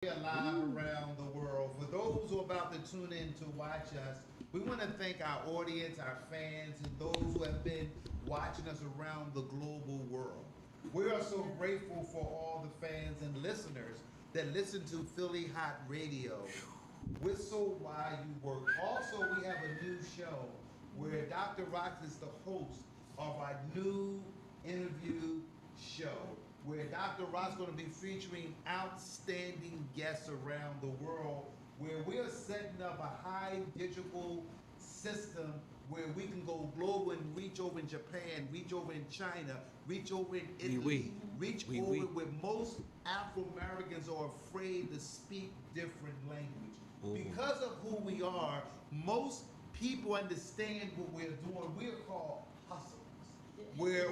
We are live around the world. For those who are about to tune in to watch us, we want to thank our audience, our fans, and those who have been watching us around the global world. We are so grateful for all the fans and listeners that listen to Philly Hot Radio. Whistle while you work. Also, we have a new show where Dr. Rock is the host of our new interview show where Dr. Rock's going to be featuring outstanding guests around the world, where we are setting up a high digital system where we can go global and reach over in Japan, reach over in China, reach over in Italy, reach over where most Afro-Americans are afraid to speak different language. Because of who we are, most people understand what we're doing. We're called hustlers. Where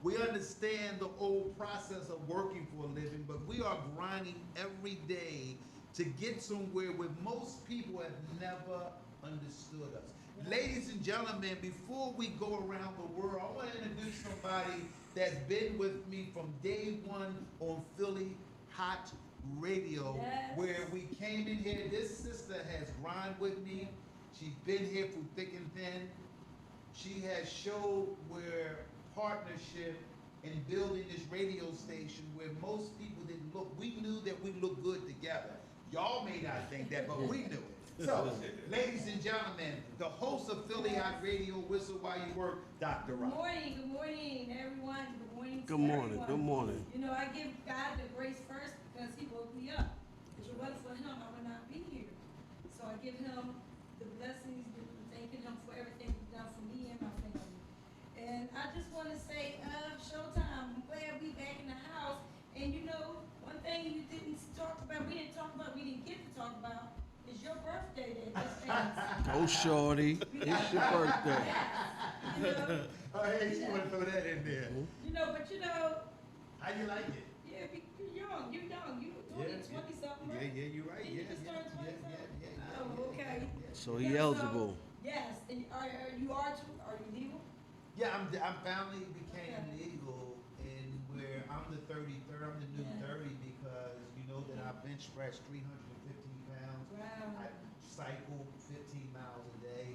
we understand the old process of working for a living, but we are grinding every day to get somewhere where most people have never understood us. Ladies and gentlemen, before we go around the world, I want to introduce somebody that's been with me from day one on Philly Hot Radio, where we came in here. This sister has grind with me. She's been here through thick and thin. She has showed where partnership in building this radio station where most people didn't look. We knew that we looked good together. Y'all may not think that, but we knew it. So, ladies and gentlemen, the host of Philly Hot Radio, Whistle While You Work, Dr. Rock. Good morning, everyone. Good morning. Good morning. Good morning. You know, I give God the grace first because He woke me up. If it wasn't for Him, I would not be here. So I give Him the blessings, thanking Him for everything He's done for me and my family. And I just want to say, showtime. I'm glad we back in the house. And you know, one thing you didn't talk about, we didn't get to talk about, is your birthday that just passed. Oh, shorty, it's your birthday. Yes. You know, Oh, hey, she want to throw that in there. you know, but you know, How you like it? yeah, you're young, you 20 something, right? Yeah, you're right. Didn't you Yeah, just turn 20 something? yeah. Oh, okay. So he eligible. Yes, and are you legal? Yeah, I'm finally became legal, and where I'm the 33rd, I'm the new 30 because you know that I bench press 315 pounds. Wow. I cycle 15 miles a day,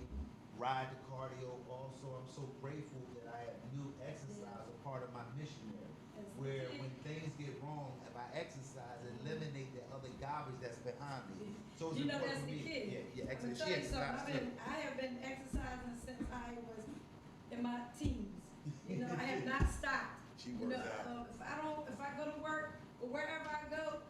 ride the cardio. Also, I'm so grateful that I have new exercise, a part of my missionary. Where when things get wrong, if I exercise, eliminate the other garbage that's behind me. So it's You know important that's for the me. key. Yeah, I'm gonna exercise. tell you something. I have been exercising since I was in my teens. You know, I have not stopped. She You works know, out. if I go to work or wherever I go,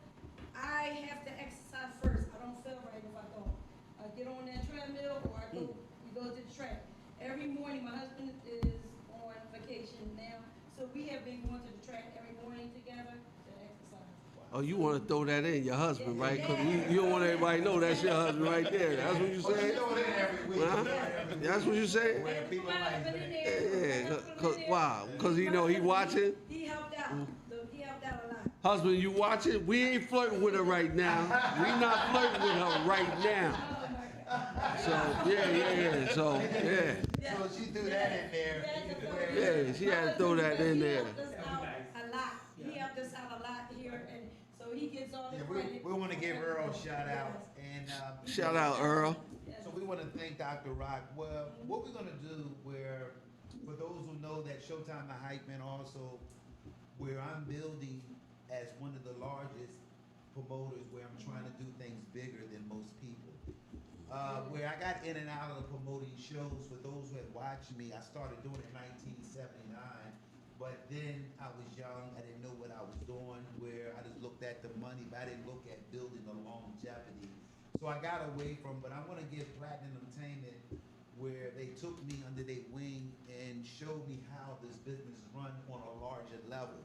I have to exercise first. I don't feel right if I don't. I get on that treadmill or we go to the track. Every morning, my husband is on vacation now, so we have been going to the track every morning together to exercise. Oh, you want to throw that in, your husband, right? Because you don't want everybody to know that's your husband right there. That's what you But you saying? know it every week. Huh? That's what you saying? Where people like Yeah, wow. Because he know he watching. He helped out. He helped out a lot. Husband, you watching? We ain't flirting with her right now. We not flirting with her right now. Oh my God. So, yeah. So, yeah. So she threw that in there. Yeah, she had to throw that in there. He helped us out a lot. He helped us out a lot here, and so he gets all the Yeah, credit. we want to give Earl a shout out. And Shout out, Earl. so we want to thank Dr. Rock. Well, what we're going to do, where for those who know that Showtime the Hype Man also, where I'm building as one of the largest promoters, where I'm trying to do things bigger than most people. Where I got in and out of the promoting shows. For those who had watched me, I started doing it in 1979. But then I was young, I didn't know what I was doing, where I just looked at the money, but I didn't look at building the longevity. So I got away from, but I want to give Platinum Entertainment, where they took me under their wing and showed me how this business run on a larger level.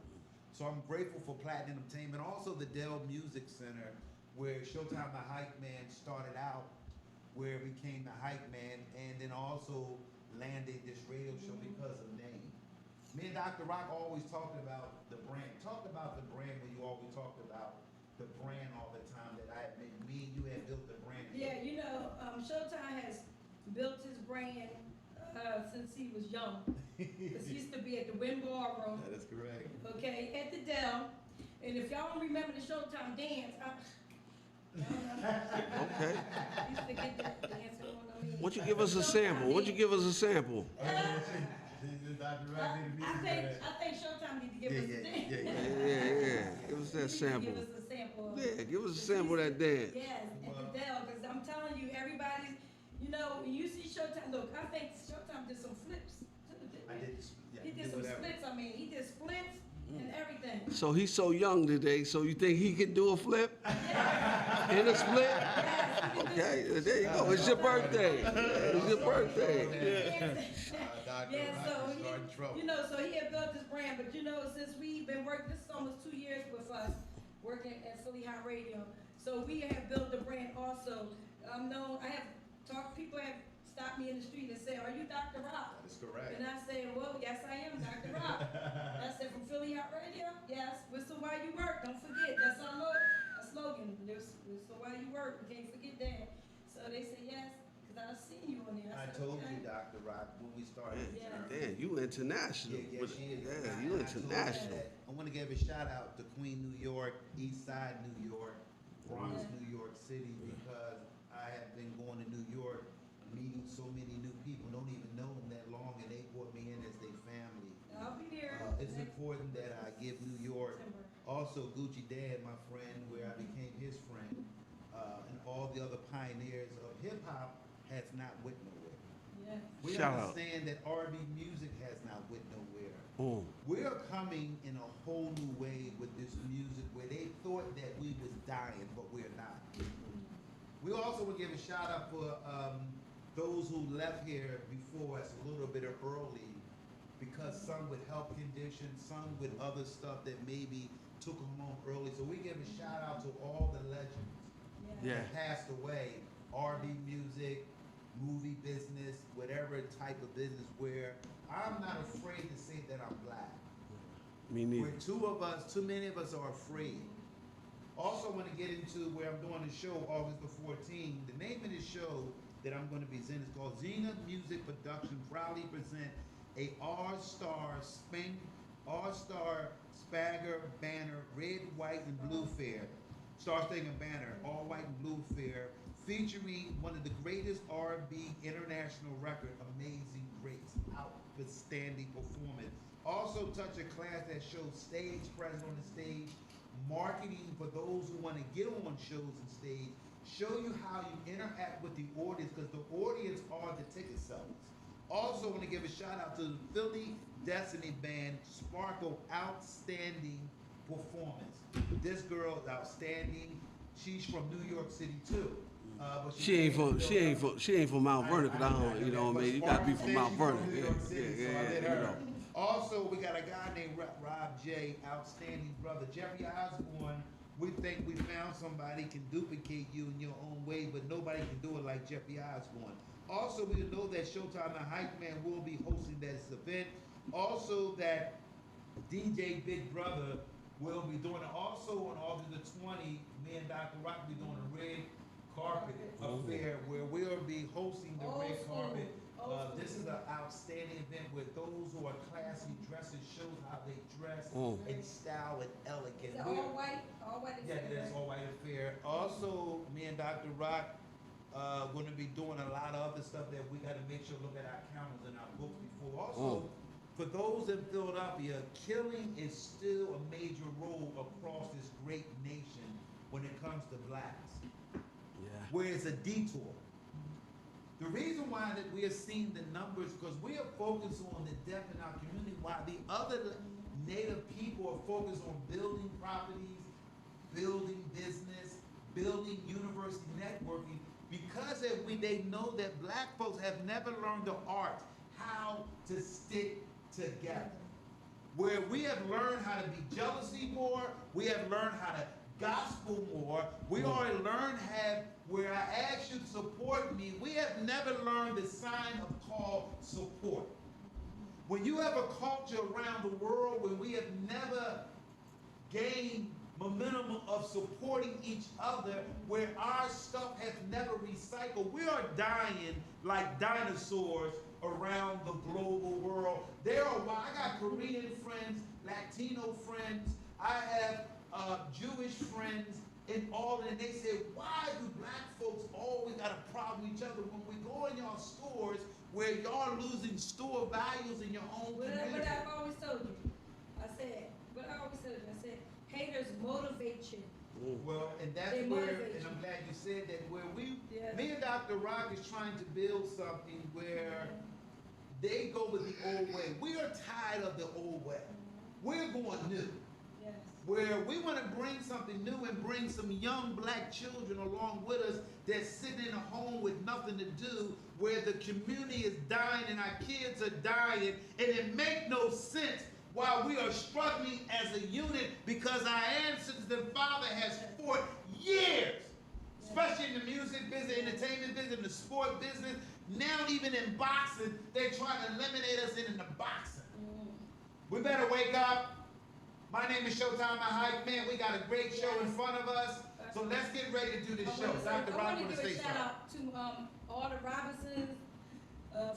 So I'm grateful for Platinum Entertainment, also the Dell Music Center, where Showtime the Hype Man started out, where it became the Hype Man, and then also landed this radio show because of name. Me and Dr. Rock always talked about the brand. Talked about the brand when you always talked about the brand all the time that I had made. Me and you had built the brand. Yeah, you know, Showtime has built his brand since he was young. Because he used to be at the Wynn Ballroom. That is correct. Okay, at the Dell. And if y'all don't remember the Showtime dance, Okay. He used to get that dancing on me. Why don't you give us a sample? Why don't you give us a sample? I think Showtime need to give us a dance. Yeah. Give us that sample. Give us a sample. Yeah, give us a sample of that dance. Yes, at the Dell, because I'm telling you, everybody's, you know, when you see Showtime, look, I think Showtime did some flips. He did some splits, I mean, he did splits and everything. So he's so young today, so you think he can do a flip? In a split? Yes, Okay, there you go. It's your birthday. It's your birthday. Yeah, so so he had built this brand, but since we've been working, this is almost 2 years with us, working at Philly Hot Radio. So we have built a brand also. People have stopped me in the street and say, "Are you Dr. Rock?" That's correct. And I say, "Well, yes, I am Dr. Rock." I said, "From Philly Hot Radio?" "Yes, whistle while you work, don't forget." That's our slogan. Whistle while you work, we can't forget that. So they say yes, because I've seen you on there. I said, told okay. you, Dr. Rock, when we started. Yeah. Damn, you international. Yeah, she is. Yeah, And you I told her international. that I want to give a shout out to Queen, New York, East Side, New York, Bronx, Yeah. New York City, because I have been going to New York, meeting so many new people, don't even know them that long, and they brought me in as their family. I'll be there. It's important that I give New York, September. also Gucci Dan, my friend, where I became his friend, and all the other pioneers of hip hop has not went nowhere. Yeah. We Shout out. understand that R&B music has not went nowhere. Mm. We're coming in a whole new way with this music where they thought that we was dying, but we're not. We also would give a shout out for those who left here before us a little bit early, because some with health conditions, some with other stuff that maybe took them home early. So we give a shout out to all the legends Yeah. that passed away, R&B music, movie business, whatever type of business, where I'm not afraid to say that I'm black. Me Where neither. too many of us are afraid. Also want to get into where I'm doing the show August the 14th. The name of the show that I'm going to be in is called Xena Music Production proudly present a All-Star Spagger Banner Red, White, and Blue Fair. Star Spangled Banner, all white and blue fair, featuring one of the greatest R&B international record, Amazing Grace, outstanding performance. Also touch a class that shows stage presence on the stage, marketing for those who want to get on shows and stage, show you how you interact with the audience, because the audience are the ticket sellers. Also want to give a shout out to the Philly Destiny Band, Sparkle, outstanding performance. This girl is outstanding. She's from New York City too. But She ain't from Mount Vernon, 'cause I don't, you know what I mean? You gotta be from Mount Vernon. Yeah. Also, we got a guy named Rob J, outstanding brother. Jeffrey Osborne, we think we found somebody can duplicate you in your own way, but nobody can do it like Jeffrey Osborne. Also, we know that Showtime the Hype Man will be hosting this event. Also, that DJ Big Brother will be doing it. Also, on August the 20th, me and Dr. Rock will be doing a red carpet affair where we'll be hosting the red carpet. This is an outstanding event where those who are classy dresses shows how they dress in style and elegant. Is it all white? All white Yeah, that's all white affair. Also, me and Dr. Rock going to be doing a lot of other stuff that we got to make sure look at our calendars and our books before. Also, for those in Philadelphia, killing is still a major role across this great nation when it comes to blacks. Yeah. Where it's a detour. The reason why that we are seeing the numbers, because we are focused on the deaf in our community, while the other Native people are focused on building properties, building business, building university networking, because they know that black folks have never learned the art how to stick together. Where we have learned how to be jealousy more, we have learned how to gospel more, we already learned where I ask you to support me, we have never learned the sign of called support. When you have a culture around the world where we have never gained momentum of supporting each other, where our stuff has never recycled, we are dying like dinosaurs around the global world. I got Korean friends, Latino friends, I have Jewish friends, and all, and they said, why do black folks always got a problem with each other when we go in y'all stores where y'all losing store values in your own What community? I've always told you, I said, haters motivate you. Well, and that's They where, motivate and I'm you. glad you said that, where Yeah. me and Dr. Rock is trying to build something where they go with the old way. We are tired of the old way. We're going new. Yes. Where we want to bring something new and bring some young black children along with us that's sitting in a home with nothing to do, where the community is dying and our kids are dying, and it make no sense while we are struggling as a unit because our ancestors and father has fought years, especially in the music business, entertainment business, the sport business. Now even in boxing, they're trying to eliminate us in the boxing. We better wake up. My name is Showtime Hype. Man, we got a great show in front of us. So let's get ready to do this show. Dr. Rock, I want want to to give say a shout something. out to all the Robinsons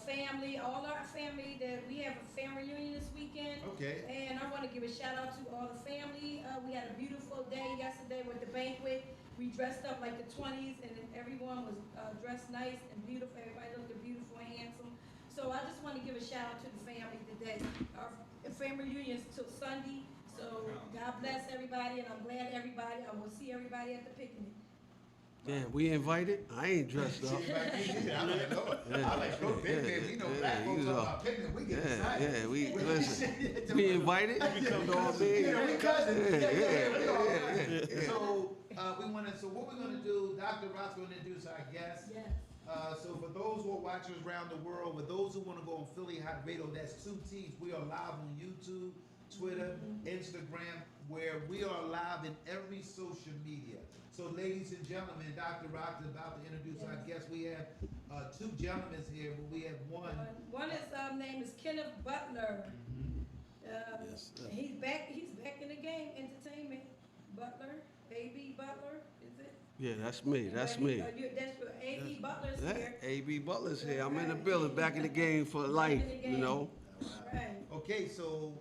family, all our family that we have a family reunion this weekend. Okay. And I want to give a shout out to all the family. We had a beautiful day yesterday with the banquet. We dressed up like the 20s, and everyone was dressed nice and beautiful. Everybody looked beautiful and handsome. So I just want to give a shout out to the family today. Our family reunion is till Sunday. So God bless everybody, and I'm glad I will see everybody at the picnic. Damn, we invited? I ain't dressed up. I like go picnic. You know, black folks talk about picnic. We get excited. Yeah, we listen. We invited. You know what I mean? Yeah, we cousins. Yeah, We all cousins. So what we're gonna do, Dr. Rock's gonna introduce our guest. Yes. So for those who are watching us around the world, with those who want to go on Philly Hot Radio, that's 2 T's. We are live on YouTube, Twitter, Instagram, where we are live in every social media. So ladies and gentlemen, Dr. Rock is about to introduce our guest. We have 2 gentlemen here, but we have one. One is name is Kenneth Butler. Yes, sir. He's back in the game, entertainment. Butler, A.B. Butler, is it? Yeah, that's me. That's me. That's your A.B. Butler's here. A.B. Butler's here. I'm in the building, back in the game for life, you know. Right. Okay, so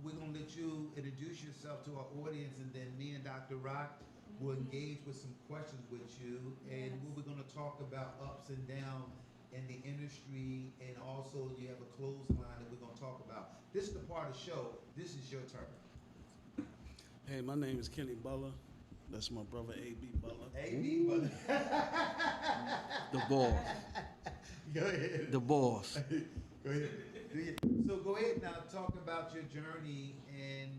we're gonna let you introduce yourself to our audience, and then me and Dr. Rock will engage with some questions with you, and we're gonna talk about ups and downs in the industry, and also you have a clothesline that we're gonna talk about. This is the part of the show. This is your turn. Hey, my name is Kenny Butler. That's my brother A.B. Butler. A.B. Butler. The boss. Go ahead. The boss. Go ahead. So go ahead now, talk about your journey and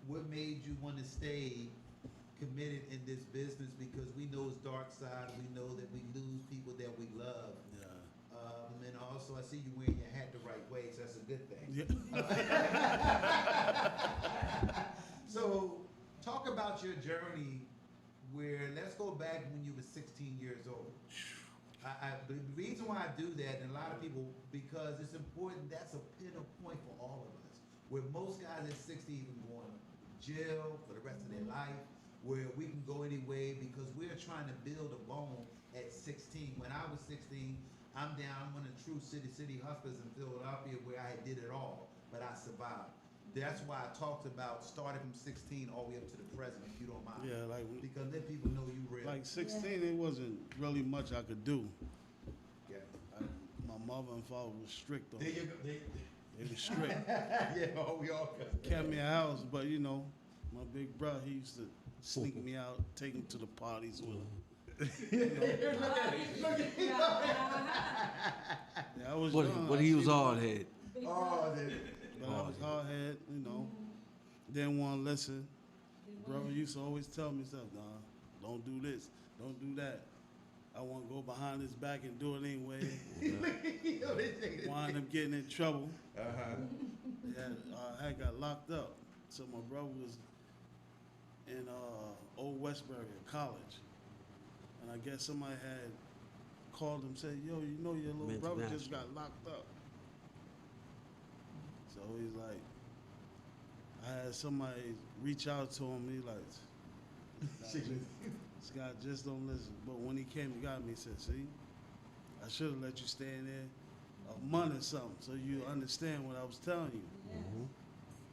what made you want to stay committed in this business, because we know it's dark side. We know that we lose people that we love. Yeah. And also I see you wearing your hat the right way, so that's a good thing. Yeah. So talk about your journey where, let's go back when you were 16 years old. The reason why I do that, and a lot of people, because it's important, that's a pinnacle point for all of us. Where most guys at 60 even going to jail for the rest of their life, where we can go any way because we're trying to build a bone at 16. When I was 16, I'm one of the true city hustlers in Philadelphia where I did it all, but I survived. That's why I talked about starting from 16 all the way up to the present, if you don't mind. Yeah, like Because then people know you real. like 16, it wasn't really much I could do. Yeah. My mother and father was strict on There me. you go. They were strict. Yeah, we all cousins. Kept me a house, but you know, my big brother, he used to sneak me out, take me to the parties with him. Yeah, I was young. But I he was seen- hard head. Oh, But I was hard head, you know. Didn't want to listen. Brother used to always tell me stuff. Nah, don't do this, don't do that. I want to go behind his back and do it anyway. Wind up getting in trouble. I had got locked up. So my brother was in Old Westbury at college. And I guess somebody had called him and said, yo, you know your little Mental brother national. just got locked up. So he's like, I had somebody reach out to him. He like, this guy just don't listen. But when he came and got me, he said, see, I should have let you stay in there a month or something so you understand what I was telling you.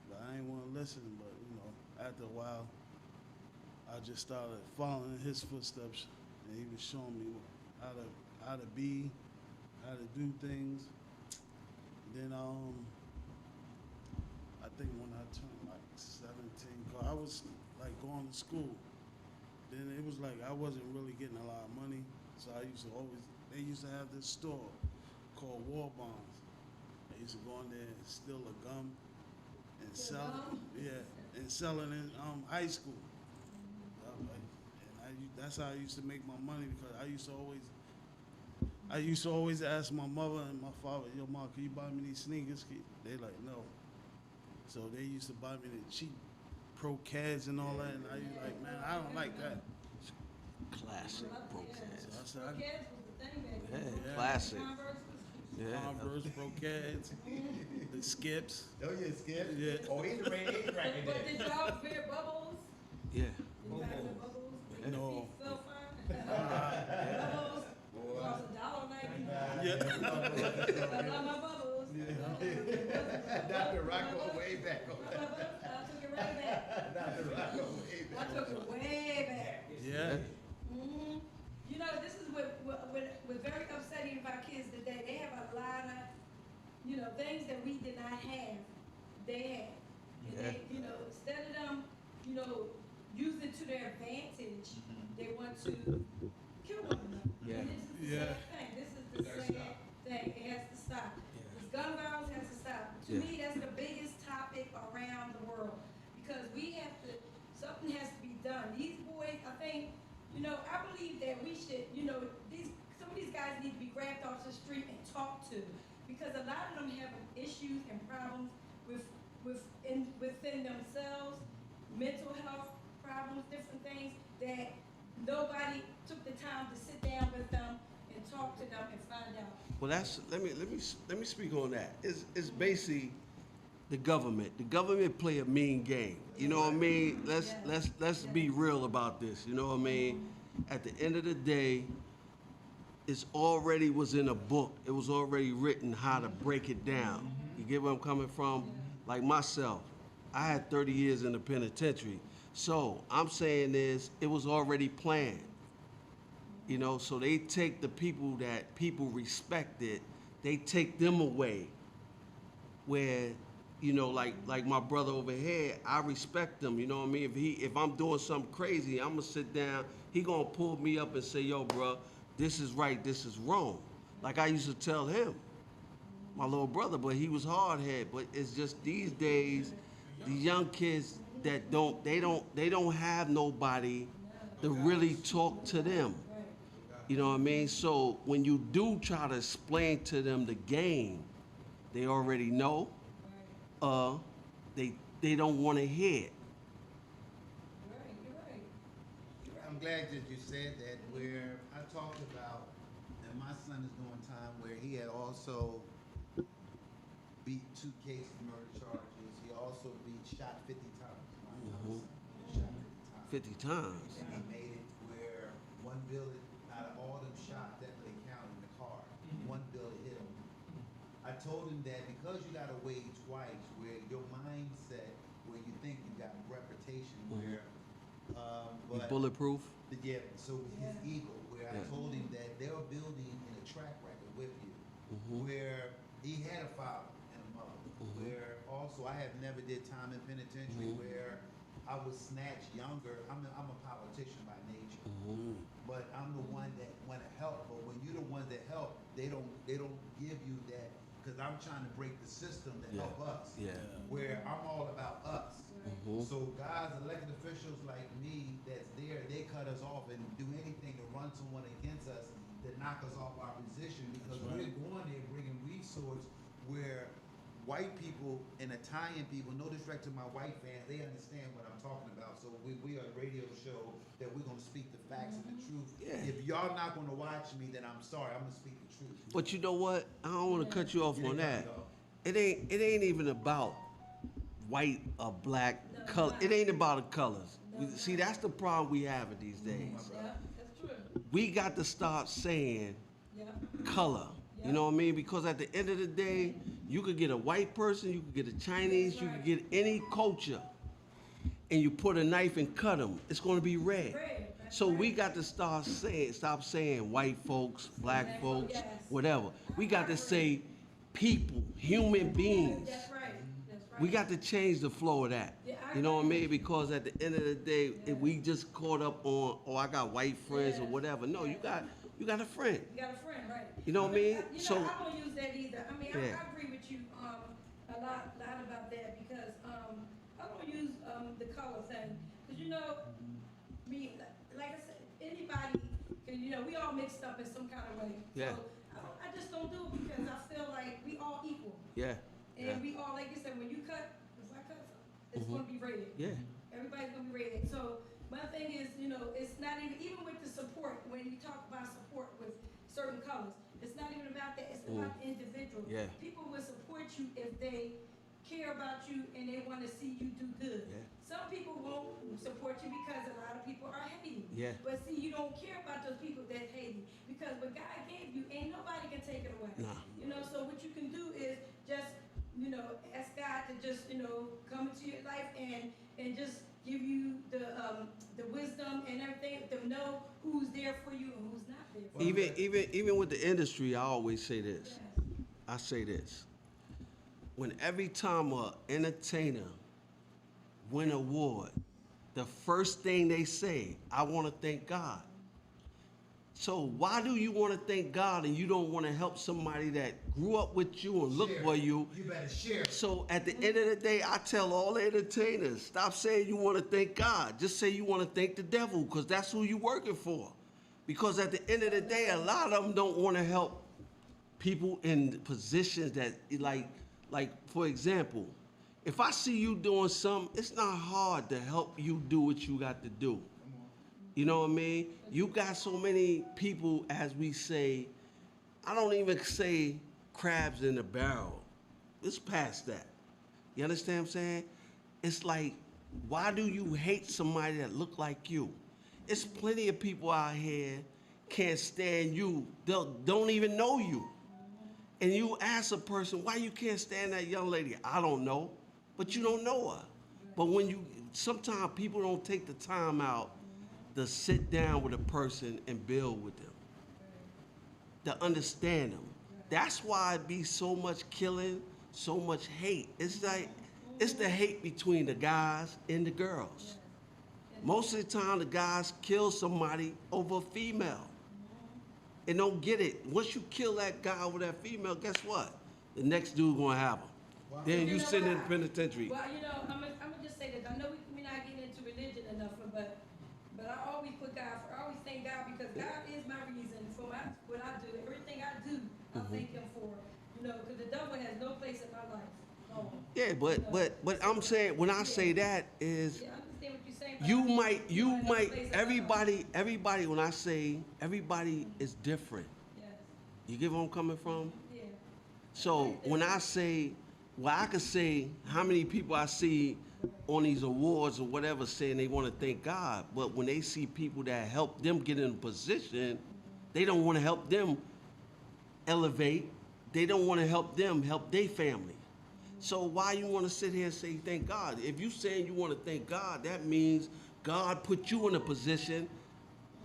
But I ain't want to listen. But, you know, after a while, I just started following in his footsteps, and he was showing me how to be, how to do things. Then I think when I turned like 17, 'cause I was like going to school. Then it was like I wasn't really getting a lot of money, so they used to have this store called War Bonds. I used to go in there and steal a gum and Steal sell gum? it. Yeah, and sell it in high school. That's how I used to make my money because I used to always ask my mother and my father, yo, Mom, can you buy me these sneakers? They like, no. So they used to buy me the cheap Pro Cads and all that, and I used like, man, I don't like that. Classic Pro So Cads. I said, Kids was the thing back then. Yeah, classic. Converse was Yeah. Converse, Pro Cads, the Skips. Oh, yeah, Skip. Yeah. Oh, he's ready right But there. did y'all wear bubbles? Yeah. Did you guys wear bubbles? Yeah. No. So fine. Bubbles. Cost $1.99. Yeah. I love my bubbles. Dr. Rocco way back. I took it right back. Dr. Rocco way I back. took it way back. Yeah. hmm You know, this is what very upsetting about kids today. They have a lot of, things that we did not have. They have. And Yeah. they, instead of them, use it to their advantage, they want to kill one another. Yeah. And this is the Yeah. sad thing. This is the sad thing. It has to stop. This gun violence has to stop. To Yeah. me, that's the biggest topic around the world. Because something has to be done. These boys, I think, I believe that we should, some of these guys need to be grabbed off the street and talked to. Because a lot of them have issues and problems within themselves, mental health problems, different things that nobody took the time to sit down with them and talk to them and find out. Well, let me speak on that. It's basically the government. The government play a mean game. You know what I mean? Let's be real about this. You know what I mean? At the end of the day, it's already was in a book. It was already written how to break it down. You get where I'm coming from? Like myself, I had 30 years in the penitentiary. So I'm saying is it was already planned. So they take the people that people respected, they take them away. Where, like my brother over here, I respect him. You know what I mean? If I'm doing something crazy, I'm gonna sit down. He gonna pull me up and say, "Yo, bro, this is right, this is wrong." Like I used to tell him, my little brother, but he was hard headed. But it's just these days, the young kids that they don't have nobody to really talk to them. You know what I mean? So when you do try to explain to them the game, they already know. They don't want to hear it. You're right. I'm glad that you said that. Where I talked about, and my son is doing time where he had also beat 2 cases of murder charges. He also shot 50 times. My son shot 50 50 times. times. And he made it where one bullet out of all them shots that they counted in the car, one bullet hit him. I told him that because you gotta weigh twice, where your mindset, where you think you got reputation, where, You but bulletproof? yeah, so his ego, where I Yeah. told him that they're building in a track record with you, where he had a father and a mother, where also I have never did time in penitentiary, where I was snatched younger. I'm a politician by nature, but I'm the one that want to help. But when you're the one that help, they don't give you that, because I'm trying to break the system to Yeah. help us. Yeah. Where I'm all about us. So guys, elected officials like me that's there, they cut us off and do anything to run someone against us to knock us off our position, because we're going there bringing resource where white people and Italian people, no disrespect to my white fans, they understand what I'm talking about. So we are a radio show that we're gonna speak the facts and the truth. Yeah. If y'all not gonna watch me, then I'm sorry, I'm gonna speak the truth. But you know what? I don't want to cut you off on that. It ain't even about white or black color. It ain't about the colors. See, that's the problem we have in these days. Yeah, that's true. We got to start saying Yeah. color. You know what I mean? Because at the end of the day, you could get a white person, you could get a Chinese, you could get any culture. and you put a knife and cut them, it's going to be red. Red, that's So we right. got to stop saying white folks, black folks, Yes. whatever. We got to say people, human beings. That's right, that's right. We got to change the flow of that. Yeah, I You know what I agree. mean? Because at the end of the day, if we just caught up on, oh, I got white friends or Yeah. whatever. No, you got a friend. You got a friend, right? You know what I mean? You So- know, I don't use that either. I mean, Yeah. I agree with you a lot about that because I don't use the color thing because you know, me like I said, anybody can, you know, we all mixed up in some kind of way. Yeah. So I just don't do it because I feel like we all equal Yeah. and Yeah. we all, like you said, when you cut, if I cut something, it's gonna be red. Yeah. Everybody's gonna be red. So my thing is, you know, it's not even with the support, when you talk about support with certain colors, it's not even about that, it's about the individual. Yeah. People will support you if they care about you and they wanna see you do good. Yeah. Some people won't support you because a lot of people are hating. Yeah. But see, you don't care about those people that hate you because what God gave you, ain't nobody can take it away. Nah. You know, so what you can do is just, you know, ask God to just, you know, come into your life and just give you the wisdom and everything to know who's there for you and who's not there for you. Even with the industry, I always say this. Yes. I say this. When every time a entertainer win an award, the first thing they say, I want to thank God. So why do you want to thank God and you don't want to help somebody that grew up with you and look Share. for you? You better share. So at the end of the day, I tell all the entertainers, stop saying you want to thank God. Just say you want to thank the devil because that's who you're working for. Because at the end of the day, a lot of them don't want to help people in positions that, like for example, if I see you doing something, it's not hard to help you do what you got to do. You know what I mean? You got so many people, as we say, I don't even say crabs in a barrel. It's past that. You understand what I'm saying? It's like, why do you hate somebody that look like you? It's plenty of people out here can't stand you. They'll don't even know you. And you ask a person, why you can't stand that young lady? I don't know, but you don't know her. But sometimes people don't take the time out to sit down with a person and build with them, to understand them. That's why it be so much killing, so much hate. It's like, it's the hate between the guys and the girls. Most of the time, the guys kill somebody over a female. And don't get it. Once you kill that guy over that female, guess what? The next dude gonna have him. Wow. Then you know sitting in the what? penitentiary. Well, you know, I'm gonna just say this. I know we're not getting into religion enough, but I always put God for. I always thank God because God is my reason for what I do. Everything I do, I thank Him for. You know, because the devil has no place in my life. No. Yeah, but I'm saying when I say that is Yeah, I understand what you're saying. but you I mean, might no place in my life. everybody when I say everybody is different. Yes. You get where I'm coming from? Yeah. So when I say, well, I could say how many people I see on these awards or whatever saying they want to thank God, but when they see people that help them get in a position, they don't want to help them elevate. They don't want to help them help their family. So why you want to sit here and say thank God? If you saying you want to thank God, that means God put you in a position.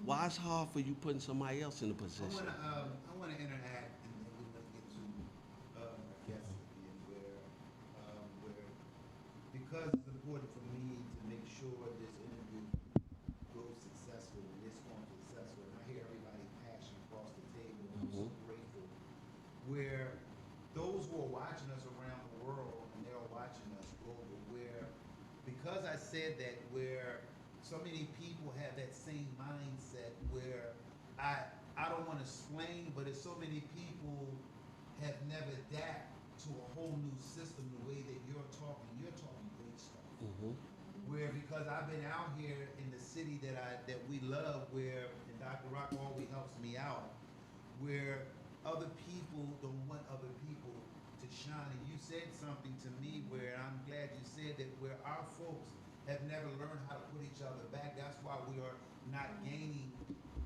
Why it's hard for you putting somebody else in a position? I want to interact, and then we're going to get to our guests again, where because it's important for me to make sure this interview goes successful and it's going successful, and I hear everybody's passion across the table, and I'm so grateful. Where those who are watching us around the world, and they're watching us global, where because I said that, where so many people have that same mindset where I don't want to explain, but it's so many people have never adapted to a whole new system the way that you're talking great stuff. Where because I've been out here in the city that we love, where and Dr. Rock always helps me out, where other people don't want other people to shine. And you said something to me where I'm glad you said that, where our folks have never learned how to put each other back. That's why we are not gaining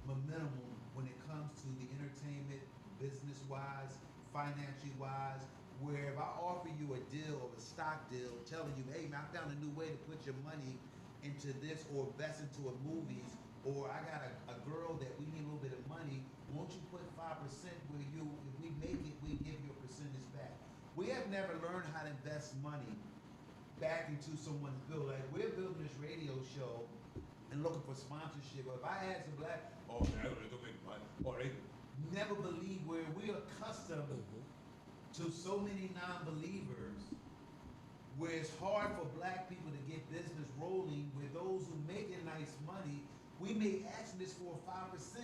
momentum when it comes to the entertainment, business-wise, financially-wise, where if I offer you a deal or a stock deal telling you, hey man, I found a new way to put your money into this or invest into a movies, or I got a girl that we need a little bit of money, won't you put 5% where you, if we make it, we give you a percentage back. We have never learned how to invest money back into someone's bill. Like we're building this radio show and looking for sponsorship. But if I had some black, oh man, they don't make money. Or they never believe where we are accustomed to so many non-believers, where it's hard for black people to get business rolling, where those who making nice money, we may ask this for 5%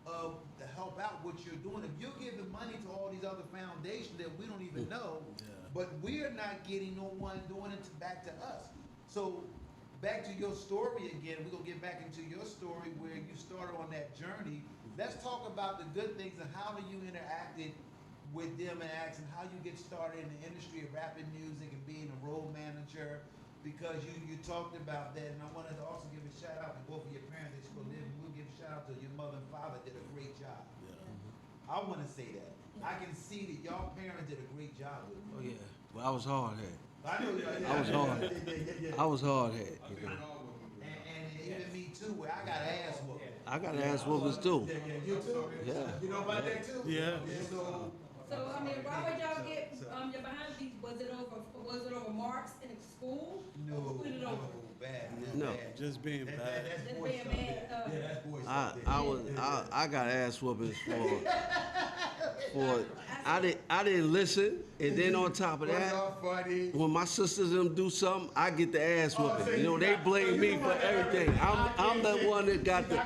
of to help out what you're doing. If you're giving money to all these other foundations that we don't even know, but we're not getting no one doing it back to us. So back to your story again, we're gonna get back into your story where you started on that journey. Let's talk about the good things and how you interacted with them and asking how you get started in the industry of rapping music and being a role manager, because you talked about that, and I wanted to also give a shout out to both of your parents. They still live. We'll give a shout out to your mother and father. Did a great job. I want to say that. I can see that y'all parents did a great job with it. Oh yeah. Well, I was hard headed. I know you. I was hard. I was hard headed. And even me too, where I got ass whooped. I got ass whoopers too. You too. Yeah. You know about that too. Yeah. So, I mean, why would y'all get, your behind these, was it over marks in school? No, Who put it over? bad. No. Bad. Just being That- bad. that's Just boy being stuff mad, there. Yeah, that's boy I stuff there. I got ass whoopings for I didn't listen, and then on top of that, Y'all funny. when my sisters and them do something, I get the ass whooping. You know, they blame me for everything. I'm the one that got the.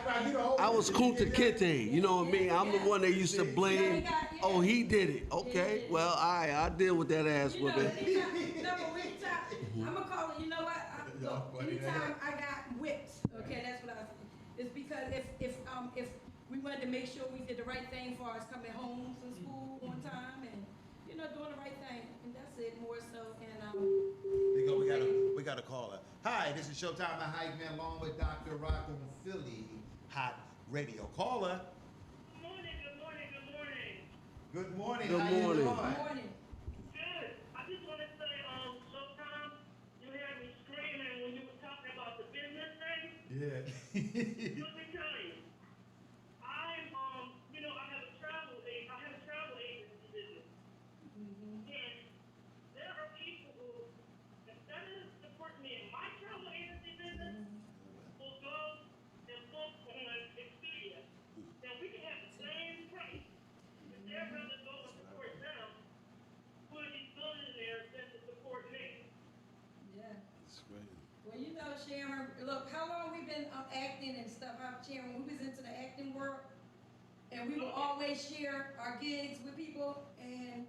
I was Kunta Kinte. You know what I mean? I'm the one that used to blame. Oh, he did it. Okay, well, I deal with that ass You know, whooping. anytime, I'm gonna call it, you know what, look, anytime I got whipped, okay, that's what I think. It's because if we wanted to make sure we did the right thing for us coming home from school on time and, you know, doing the right thing, and that's it more so, and, We got a caller. Hi, this is Showtime at Hype Man, along with Dr. Rock on Philly Hot Radio. Caller. Good morning. Good How you morning. doing? good morning. Good. I just want to say, Showtime, you had me screaming when you were talking about the business thing. Yeah. Let me tell you, I'm, I have a travel agency business. And there are people who, instead of supporting me in my travel agency business, will go and book on Expedia. Now we can have the same price. If they're rather go and support them, who are these billionaires than to support me? Yeah. It's crazy. Well, you know, Sharon, look, how long we been acting and stuff out, Sharon, when we was into the acting world, and we would always share our gigs with people, and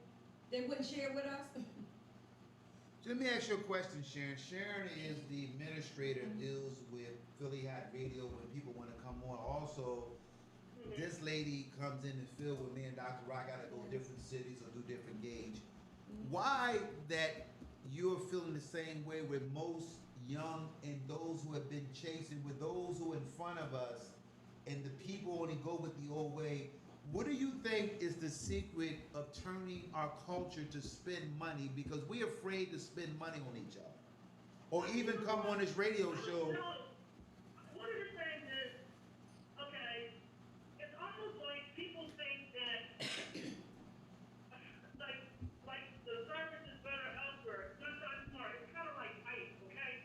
they wouldn't share with us. So let me ask you a question, Sharon. Sharon is the administrator, deals with Philly Hot Radio when people want to come on. Also, this lady comes in the field with me and Dr. Rock. Got to go different cities or do different gauge. Why that you're feeling the same way with most young and those who have been chasing, with those who are in front of us, and the people only go with the old way? What do you think is the secret of turning our culture to spend money? Because we're afraid to spend money on each other, or even come on this radio show. One of the things is, okay, it's almost like people think that, like the service is better elsewhere. That's not smart. It's kind of like ice, okay?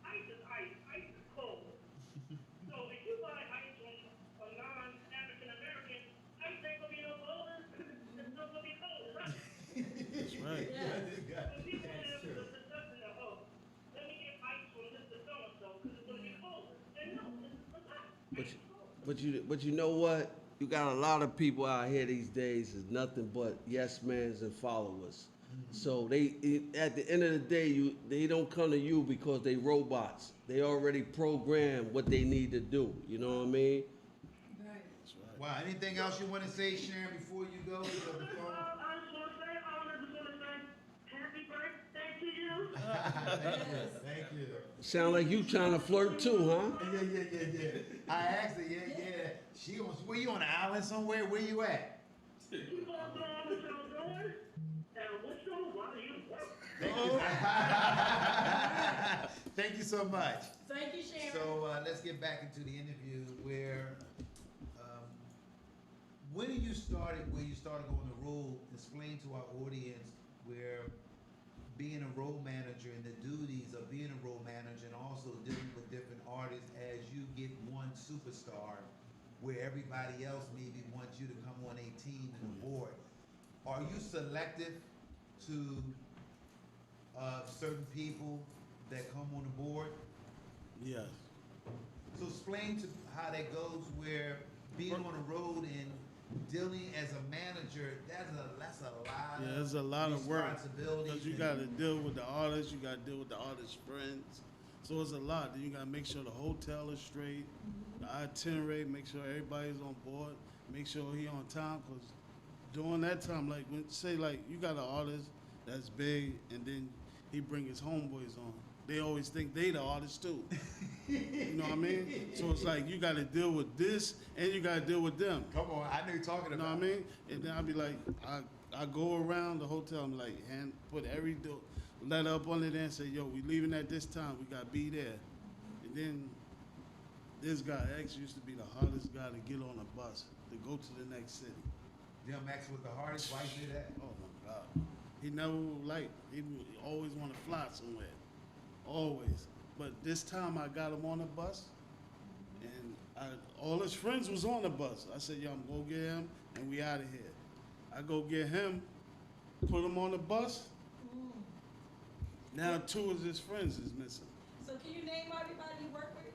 Ice is ice. Ice is cold. So if you buy ice from a non-African American, ice ain't gonna be no colder. It's not gonna be cold, right? That's right. So people have the perception that, oh, let me get ice from this to so-and-so because it's gonna be colder. And no, it's not. But you know what? You got a lot of people out here these days is nothing but yes mans and followers. So at the end of the day, they don't come to you because they robots. They already programmed what they need to do. You know what I mean? Right. That's right. Wow. Anything else you want to say, Sharon, before you go? I just want to say, happy birthday to you. Thank you. Sound like you trying to flirt too, huh? Yeah. I asked her, yeah. She on, where you on an island somewhere? Where you at? You gonna go on what y'all doing? And what show? Why do you work? Thank you. Thank you so much. Thank you, Sharon. So let's get back into the interview where, when you started going the road, explain to our audience where being a role manager and the duties of being a role manager and also dealing with different artists as you get one superstar where everybody else maybe wants you to come on a team and a board. Are you selective to certain people that come on the board? Yes. So explain to how that goes where being on the road and dealing as a manager, that's a lot Yeah, of there's a lot of work. responsibilities. Because you got to deal with the artist, you got to deal with the artist's friends. So it's a lot. Then you got to make sure the hotel is straight, the itinerary, make sure everybody's on board, make sure he on time. Because during that time, like when say like you got an artist that's big and then he bring his homeboys on. They always think they the artist too. You know what I mean? So it's like you got to deal with this and you got to deal with them. Come on, I know you're talking You know about. what I mean? And then I'll be like, I go around the hotel, I'm like, put every letter up on it and say, yo, we leaving at this time, we got to be there. And then this guy X used to be the hardest guy to get on a bus to go to the next city. DMX was the hardest. Why you say that? Oh my God. He never he would always want to fly somewhere. Always. But this time I got him on the bus and all his friends was on the bus. I said, yo, I'm going to get him and we out of here. I go get him, put him on the bus. Now 2 of his friends is missing. So can you name everybody you work with?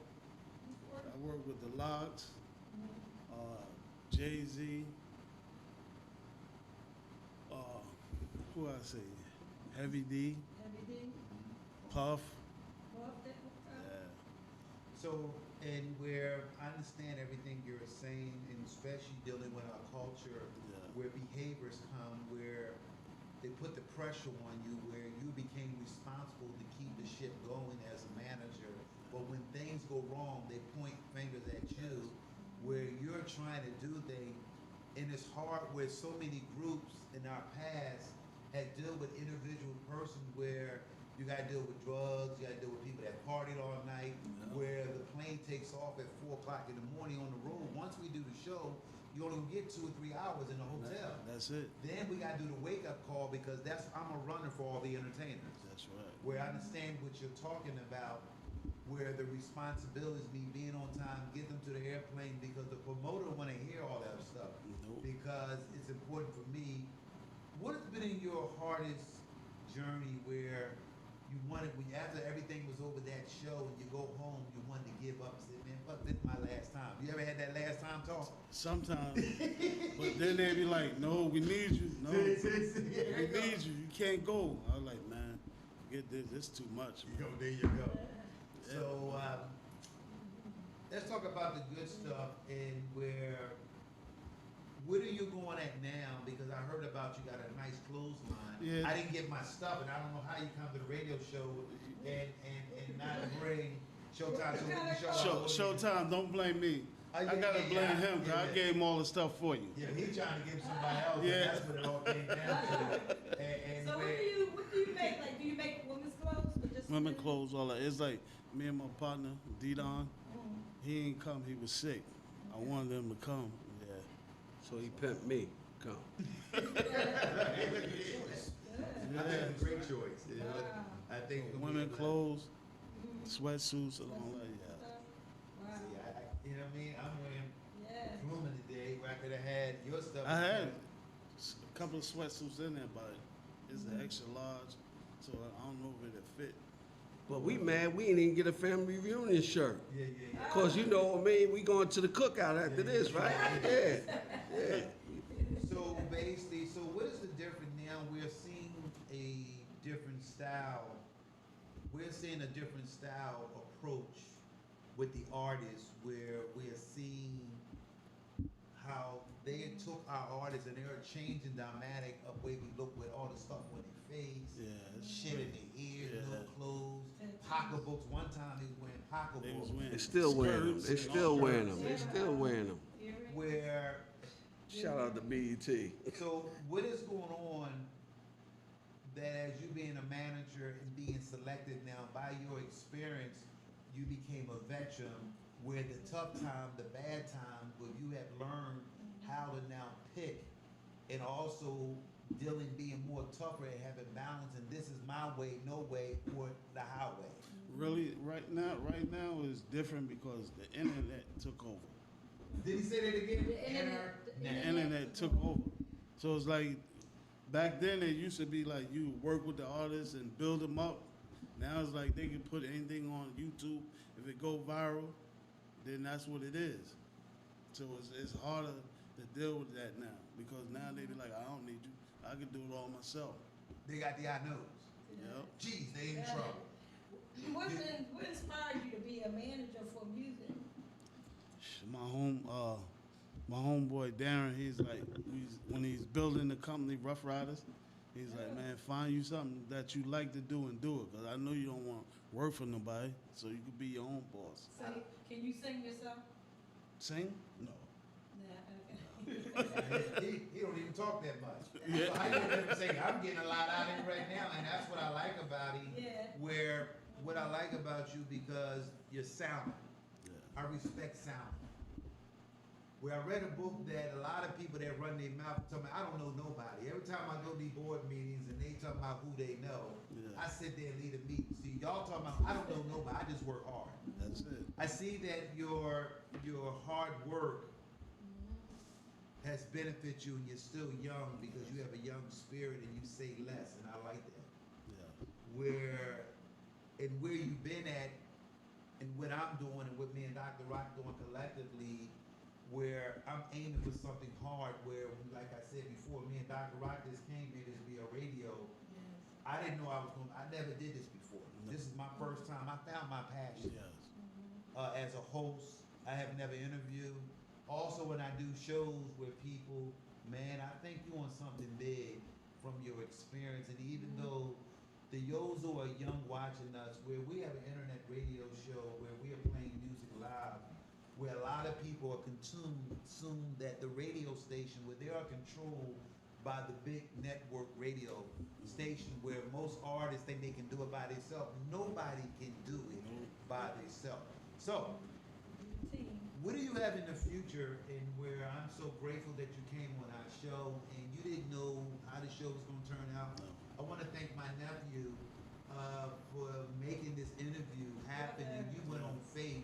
I work with the Logs, Jay-Z, who I say, Heavy D, Everything. Puff. Yeah. So, and where I understand everything you're saying, and especially dealing with our culture, Yeah. where behaviors come, where they put the pressure on you, where you became responsible to keep the ship going as a manager. But when things go wrong, they point fingers at you, where you're trying to do things, and it's hard with so many groups in our past had dealt with individual person where you got to deal with drugs, you got to deal with people that partied all night, where the plane takes off at 4 o'clock in the morning on the road. Once we do the show, you only gonna get 2 or 3 hours in the hotel. That's it. Then we got to do the wake up call because I'm a runner for all the entertainers. That's right. Where I understand what you're talking about, where the responsibilities me being on time, get them to the airplane because the promoter want to hear all that stuff. Nope. Because it's important for me. What has been in your hardest journey where you wanted, after everything was over that show and you go home, you wanted to give up and say, man, fuck, this is my last time. You ever had that last time talk? Sometimes. But then they be like, no, we need you. No, we need you. You can't go. I was like, man, forget this. This is too much. Man. There you go. So let's talk about the good stuff and what are you going at now? Because I heard about you got a nice clothesline. Yeah. I didn't get my stuff, and I don't know how you come to the radio show and not bring Showtime so we can show. Showtime, don't blame me. I gotta blame him because I gave him all the stuff for you. Yeah, he's trying to give somebody else. Yeah. And that's what it all came down to. And So what do you make? Like, do you make women's clothes or just Women clothes, all that. It's like me and my partner, D-Don, he ain't come, he was sick. I wanted him to come. Yeah. So he pimped me. Come. I think it's a great choice. You know? Wow. I think Women clothes, sweatsuits, and all that, yeah. Wow. See, you know what I mean? I'm wearing Yeah. grooming today where I could have had your stuff. I had a couple of sweatsuits in there, but it's an extra large, so I don't know if it'll fit. But we mad, we ain't even get a family reunion shirt. Yeah. Cause you know what I mean, we going to the cookout after this, right? Yeah. So basically, so what is the difference now? We're seeing a different style. We're seeing a different style approach with the artists where we're seeing how they took our artists and they're changing dynamic of way we look with all the stuff on their face, Yeah, it's shit in their ears, no Yeah. clothes, pocketbooks. One time they was wearing They was pocketbooks. wearing They still wearing them. skirts They and still all wearing skirts. them. They still wearing them. Where Shout out to BET. so what is going on that as you being a manager and being selected now by your experience, you became a veteran where the tough time, the bad time, where you have learned how to now pick and also dealing, being more tougher and having balance, and this is my way, no way, or the highway. Really, right now is different because the internet took over. Did he say that again? The internet- The internet took over. So it's like back then it used to be like you work with the artists and build them up. Now it's like they can put anything on YouTube. If it go viral, then that's what it is. So it's harder to deal with that now because now they be like, I don't need you. I can do it all myself. They got the I knows. Yep. Geez, they in trouble. What inspired you to be a manager for music? My homeboy Darren, he's like, when he's building the company Rough Riders, he's like, man, find you something that you like to do and do it. Cause I know you don't want to work for nobody, so you could be your own boss. Can you sing yourself? Sing? No. Nah, okay. he don't even talk that much. Yeah. So I hear him say, I'm getting a lot out of him right now, and that's what I like about him. Yeah. What I like about you because you're sound. Yeah. I respect sound. Where I read a book that a lot of people that run their mouth tell me, I don't know nobody. Every time I go to these board meetings and they talk about who they know, Yeah. I sit there and lead a meeting. See, y'all talking about, I don't know nobody, I just work hard. That's it. I see that your hard work has benefited you and you're still young because you have a young spirit and you say less, and I like that. Yeah. Where you've been at and what I'm doing and what me and Dr. Rock doing collectively, where I'm aiming for something hard, where, like I said before, me and Dr. Rock just came here to be a radio. I didn't know I never did this before. No. This is my first time. I found my passion. Yes. As a host, I have never interviewed. Also, when I do shows with people, man, I think you're on something big from your experience. And even though the Yozo are young watching us, where we have an internet radio show where we are playing music live, where a lot of people are consumed that the radio station, where they are controlled by the big network radio station, where most artists think they can do it by themselves. Nobody can do it by themselves. So, what do you have in the future, and where I'm so grateful that you came on our show and you didn't know how the show was going to turn out? No. I want to thank my nephew for making this interview happen, and you went on faith.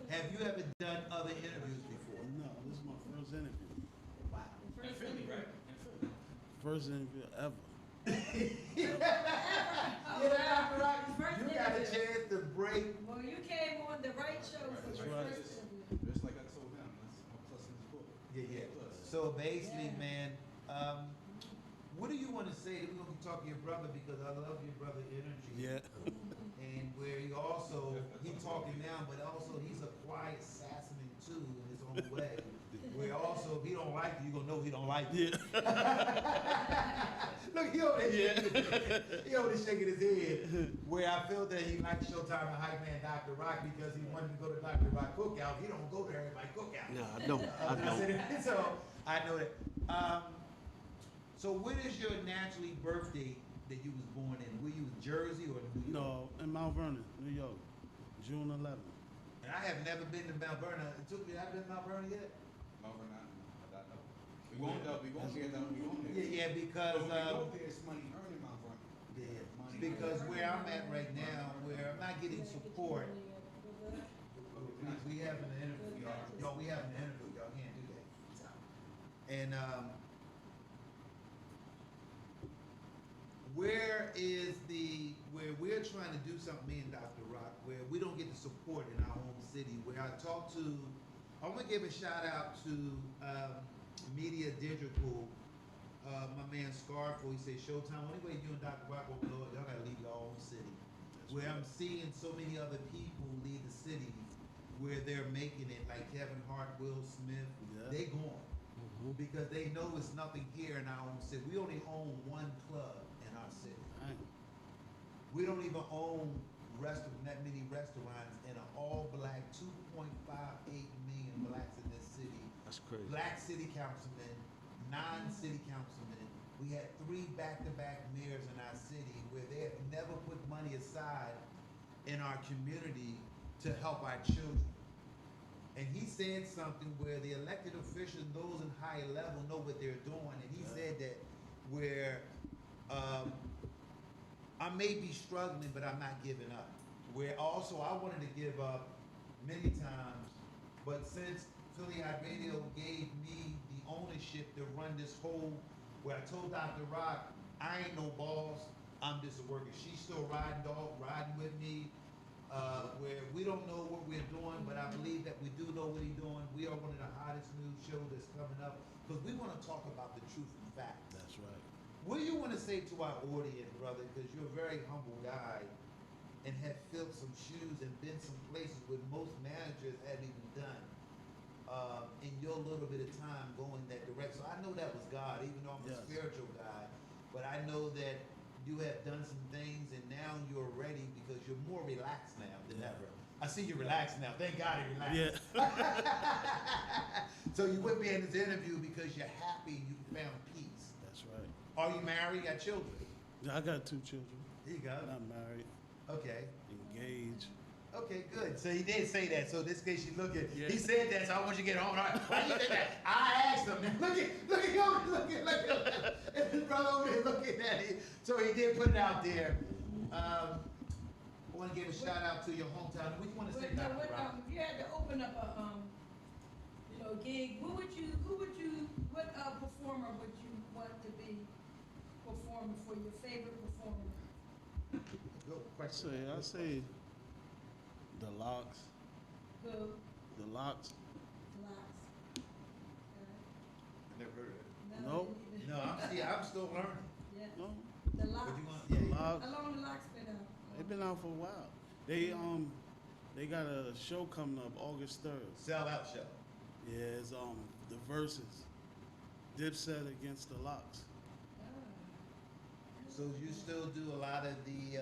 Have you ever done other interviews before? No, this is my first interview. Wow. In Philly, right? In Philly. First interview ever. Yeah, Dr. Rock, you got a chance to break. Well, you came on the right show for That's the right. first interview. Just like I told him, that's a plus in his book. Yeah. Plus. So basically, Yeah. man, what do you want to say? We're going to talk to your brother because I love your brother energy. Yeah. And where he talking now, but also he's a quiet assassin too in his own way. Where also, if he don't like you, you're going to know he don't like you. Yeah. Look, he over there shaking his head. Where I feel that he likes Showtime and Hype Man Dr. Rock because he wanted to go to Dr. Rock cookout. He don't go to everybody cookout. No, I don't. I don't. So I know that. So when is your naturally birthday that you was born in? Were you in Jersey or New York? No, in Mount Vernon, New York, June 11th. And I have never been to Mount Vernon. It took me. Have you been to Mount Vernon yet? Malvern, I don't know. We won't get down, we won't get. Yeah, because When we go there, it's money earned in Mount Vernon. yeah, Money because earned. where I'm at right now, where I'm not getting support. We having an interview, y'all. Y'all, we having an interview. Y'all can't do that. And where we're trying to do something, me and Dr. Rock, where we don't get the support in our home city. Where I want to give a shout out to Media Digital. My man Scarfo, he said, Showtime, only way you and Dr. Rock will blow it, y'all gotta leave your own city. Where I'm seeing so many other people leave the city where they're making it, like Kevin Hart, Will Smith, Yeah. they gone. Because they know it's nothing here in our own city. We only own one club in our city. Dang. We don't even own that many restaurants and an all-black 2.58 million blacks in this city. That's crazy. Black city councilmen, non-city councilmen, we had 3 back-to-back mayors in our city where they have never put money aside in our community to help our children. And he said something where the elected officials, those in higher level, know what they're doing. And he said that where I may be struggling, but I'm not giving up. Where also I wanted to give up many times, but since Philly Hot Radio gave me the ownership to run this whole, where I told Dr. Rock, I ain't no boss, I'm just a worker. She's still riding with me. Where we don't know what we're doing, but I believe that we do know what he's doing. We are one of the hottest news shows that's coming up because we want to talk about the truth and facts. That's right. What do you want to say to our audience, brother? Because you're a very humble guy and have filled some shoes and been some places where most managers haven't even done in your little bit of time going that direction. So I know that was God, even though I'm a spiritual guy, but I know that you have done some things and now you're ready because you're more relaxed now than ever. I see you relaxed now. Thank God you're relaxed. Yeah. So you would be in this interview because you're happy you found peace. That's right. Are you married? Got children? Yeah, I got 2 children. There you go. Not married, Okay. engaged. Okay, good. So he did say that. So this case you look at, Yeah. he said that. So I want you to get home. All right. Why you think that? I asked him. Look at his brother over there looking at it. So he did put it out there. I want to give a shout out to your hometown. What do you want to say, Dr. Rock? If you had to open up a, gig, what performer would you want to be performing for your favorite performer? Good question. I say the locks. Who? The locks. Locks. I never heard of it. Nope. No, I'm still learning. Yeah. No. The What locks. you want? Yeah. Locks. How long the locks been out? They've been out for a while. They got a show coming up August 3rd. Sell out show. Yeah, it's the verses. Dipset against the locks. So you still do a lot of the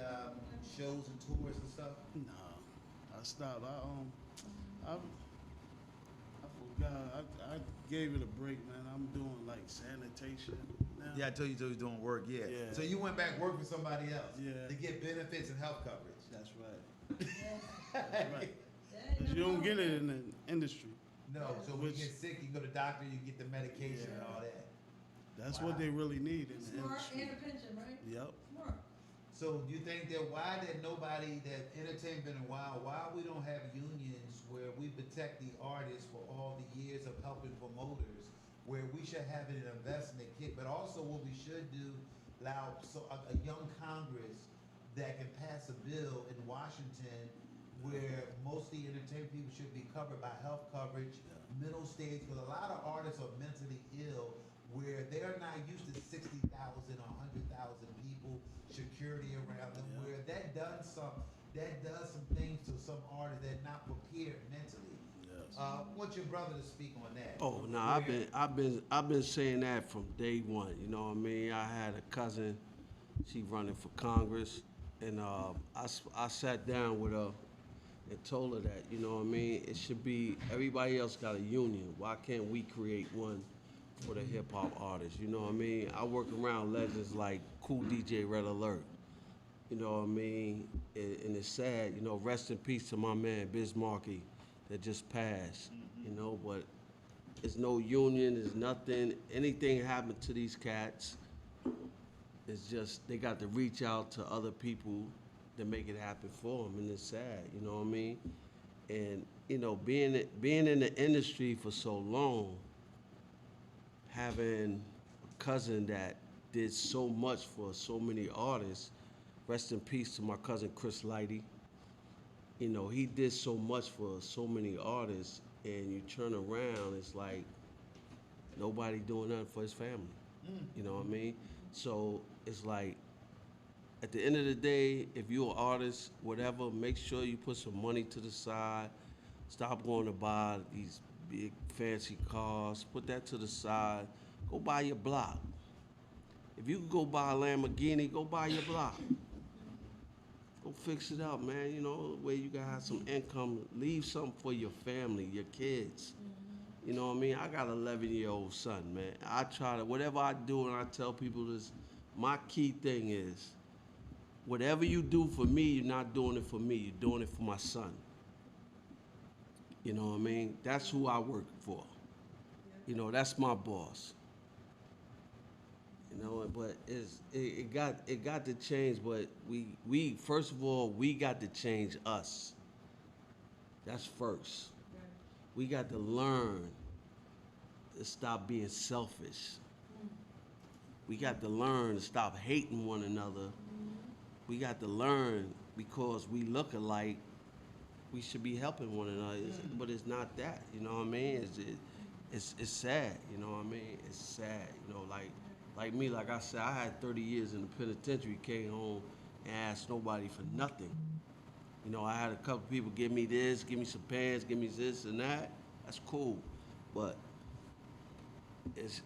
shows and tours and stuff? Nah, I stopped. I forgot. I gave it a break, man. I'm doing like sanitation now. Yeah, I told you was doing work. Yeah. Yeah. So you went back work for somebody else. Yeah. To get benefits and health coverage. That's right. Yeah. That's right. Yeah, 'Cause you don't get it in the industry. No. So when you Which- get sick, you go to the doctor, you get the medication and all that. That's Wow. what they really need in the Smart industry. and a pension, right? Yep. Smart. So do you think that why that nobody that entertainment been a while, why we don't have unions where we protect the artists for all the years of helping promoters, where we should have an investment kit, but also what we should do, allow a young Congress that can pass a bill in Washington where most of the entertainment people should be covered by health coverage, middle stage, because a lot of artists are mentally ill where they're not used to 60,000 or 100,000 people, security around them, Yeah. where that does some things to some artists that are not prepared mentally. Yes. Want your brother to speak on that. Oh no, Where- I've been saying that from day one. You know what I mean? I had a cousin, she running for Congress, and I sat down with her and told her that, you know what I mean? It should be, everybody else got a union. Why can't we create one for the hip hop artists? You know what I mean? I work around legends like Cool DJ Red Alert. You know what I mean? And it's sad, you know, rest in peace to my man Biz Markie that just passed, you know, but there's no union, there's nothing. Anything happened to these cats, it's just they got to reach out to other people to make it happen for them, and it's sad, you know what I mean? And, you know, being in the industry for so long, having a cousin that did so much for so many artists, rest in peace to my cousin Chris Lighty. You know, he did so much for so many artists, and you turn around, it's like nobody doing nothing for his family. You know what I mean? So it's like, at the end of the day, if you're an artist, whatever, make sure you put some money to the side. Stop going to buy these big fancy cars. Put that to the side. Go buy your block. If you can go buy a Lamborghini, go buy your block. Go fix it up, man. You know, where you can have some income. Leave something for your family, your kids. You know what I mean? I got an 11-year-old son, man. I try to, whatever I do, and I tell people this, my key thing is, whatever you do for me, you're not doing it for me, you're doing it for my son. You know what I mean? That's who I work for. You know, that's my boss. You know, but it got to change. But we first of all, we got to change us. That's first. We got to learn to stop being selfish. We got to learn to stop hating one another. We got to learn, because we look alike, we should be helping one another. But it's not that. You know what I mean? It's sad. You know what I mean? It's sad. You know, like me, like I said, I had 30 years in the penitentiary, came home and asked nobody for nothing. You know, I had a couple people give me this, give me some pants, give me this and that. That's cool. But it's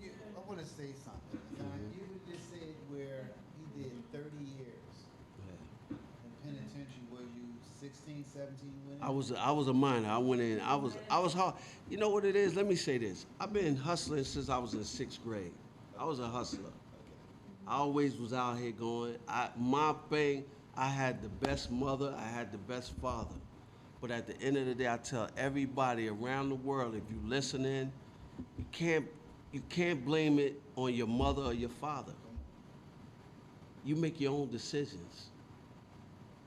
Yeah, I want to say something. Now, you just said where he did 30 years yeah. in penitentiary. Were you 16, 17 when? I was a minor. I went in. I was hard. You know what it is? Let me say this. I've been hustling since I was in 6th grade. I was a hustler. I always was out here going. My thing, I had the best mother, I had the best father. But at the end of the day, I tell everybody around the world, if you listening, you can't blame it on your mother or your father. You make your own decisions.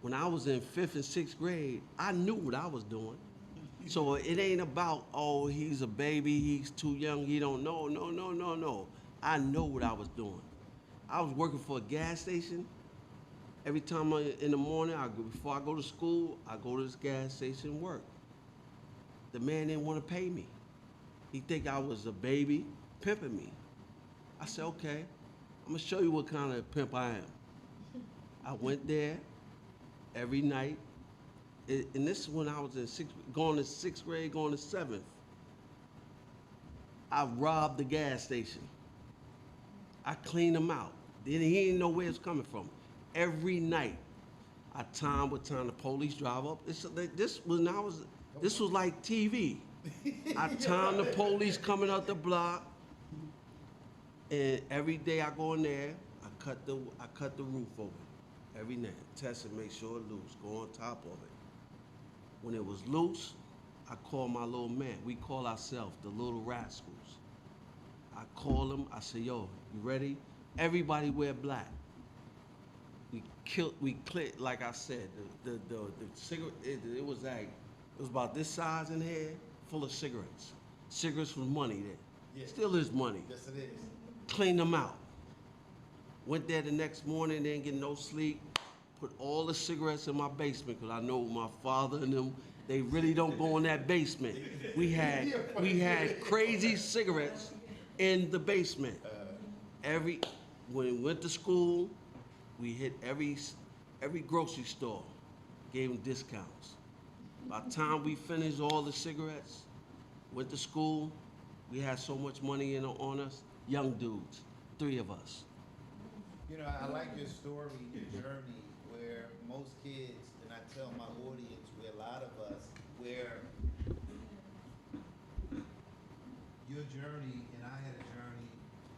When I was in 5th and 6th grade, I knew what I was doing. So it ain't about, oh, he's a baby, he's too young, he don't know. No. I know what I was doing. I was working for a gas station. Every time in the morning, before I go to school, I go to this gas station and work. The man didn't want to pay me. He think I was a baby pimping me. I said, okay, I'm gonna show you what kind of pimp I am. I went there every night, and this is when I was in going to 6th grade, going to 7th. I robbed the gas station. I cleaned them out. Then he didn't know where it's coming from. Every night, what time the police drive up. This was like TV. I timed the police coming out the block, and every day I go in there, I cut the roof open. Every night, test it, make sure it's loose, go on top of it. When it was loose, I called my little man. We call ourselves the Little Rascals. I call him, I say, yo, you ready? Everybody wear black. We clipped, like I said, the cigarette, it was about this size in here, full of cigarettes. Cigarettes was money then. Yeah. Still is money. Yes, it is. Cleaned them out. Went there the next morning, didn't get no sleep. Put all the cigarettes in my basement, because I know my father and them, they really don't go in that basement. We had crazy cigarettes in the basement. When we went to school, we hit every grocery store, gave them discounts. By the time we finished all the cigarettes, went to school, we had so much money on us, young dudes, 3 of us. You know, I like your story, your journey, where most kids, and I tell my audience, where a lot of us, where your journey, and I had a journey,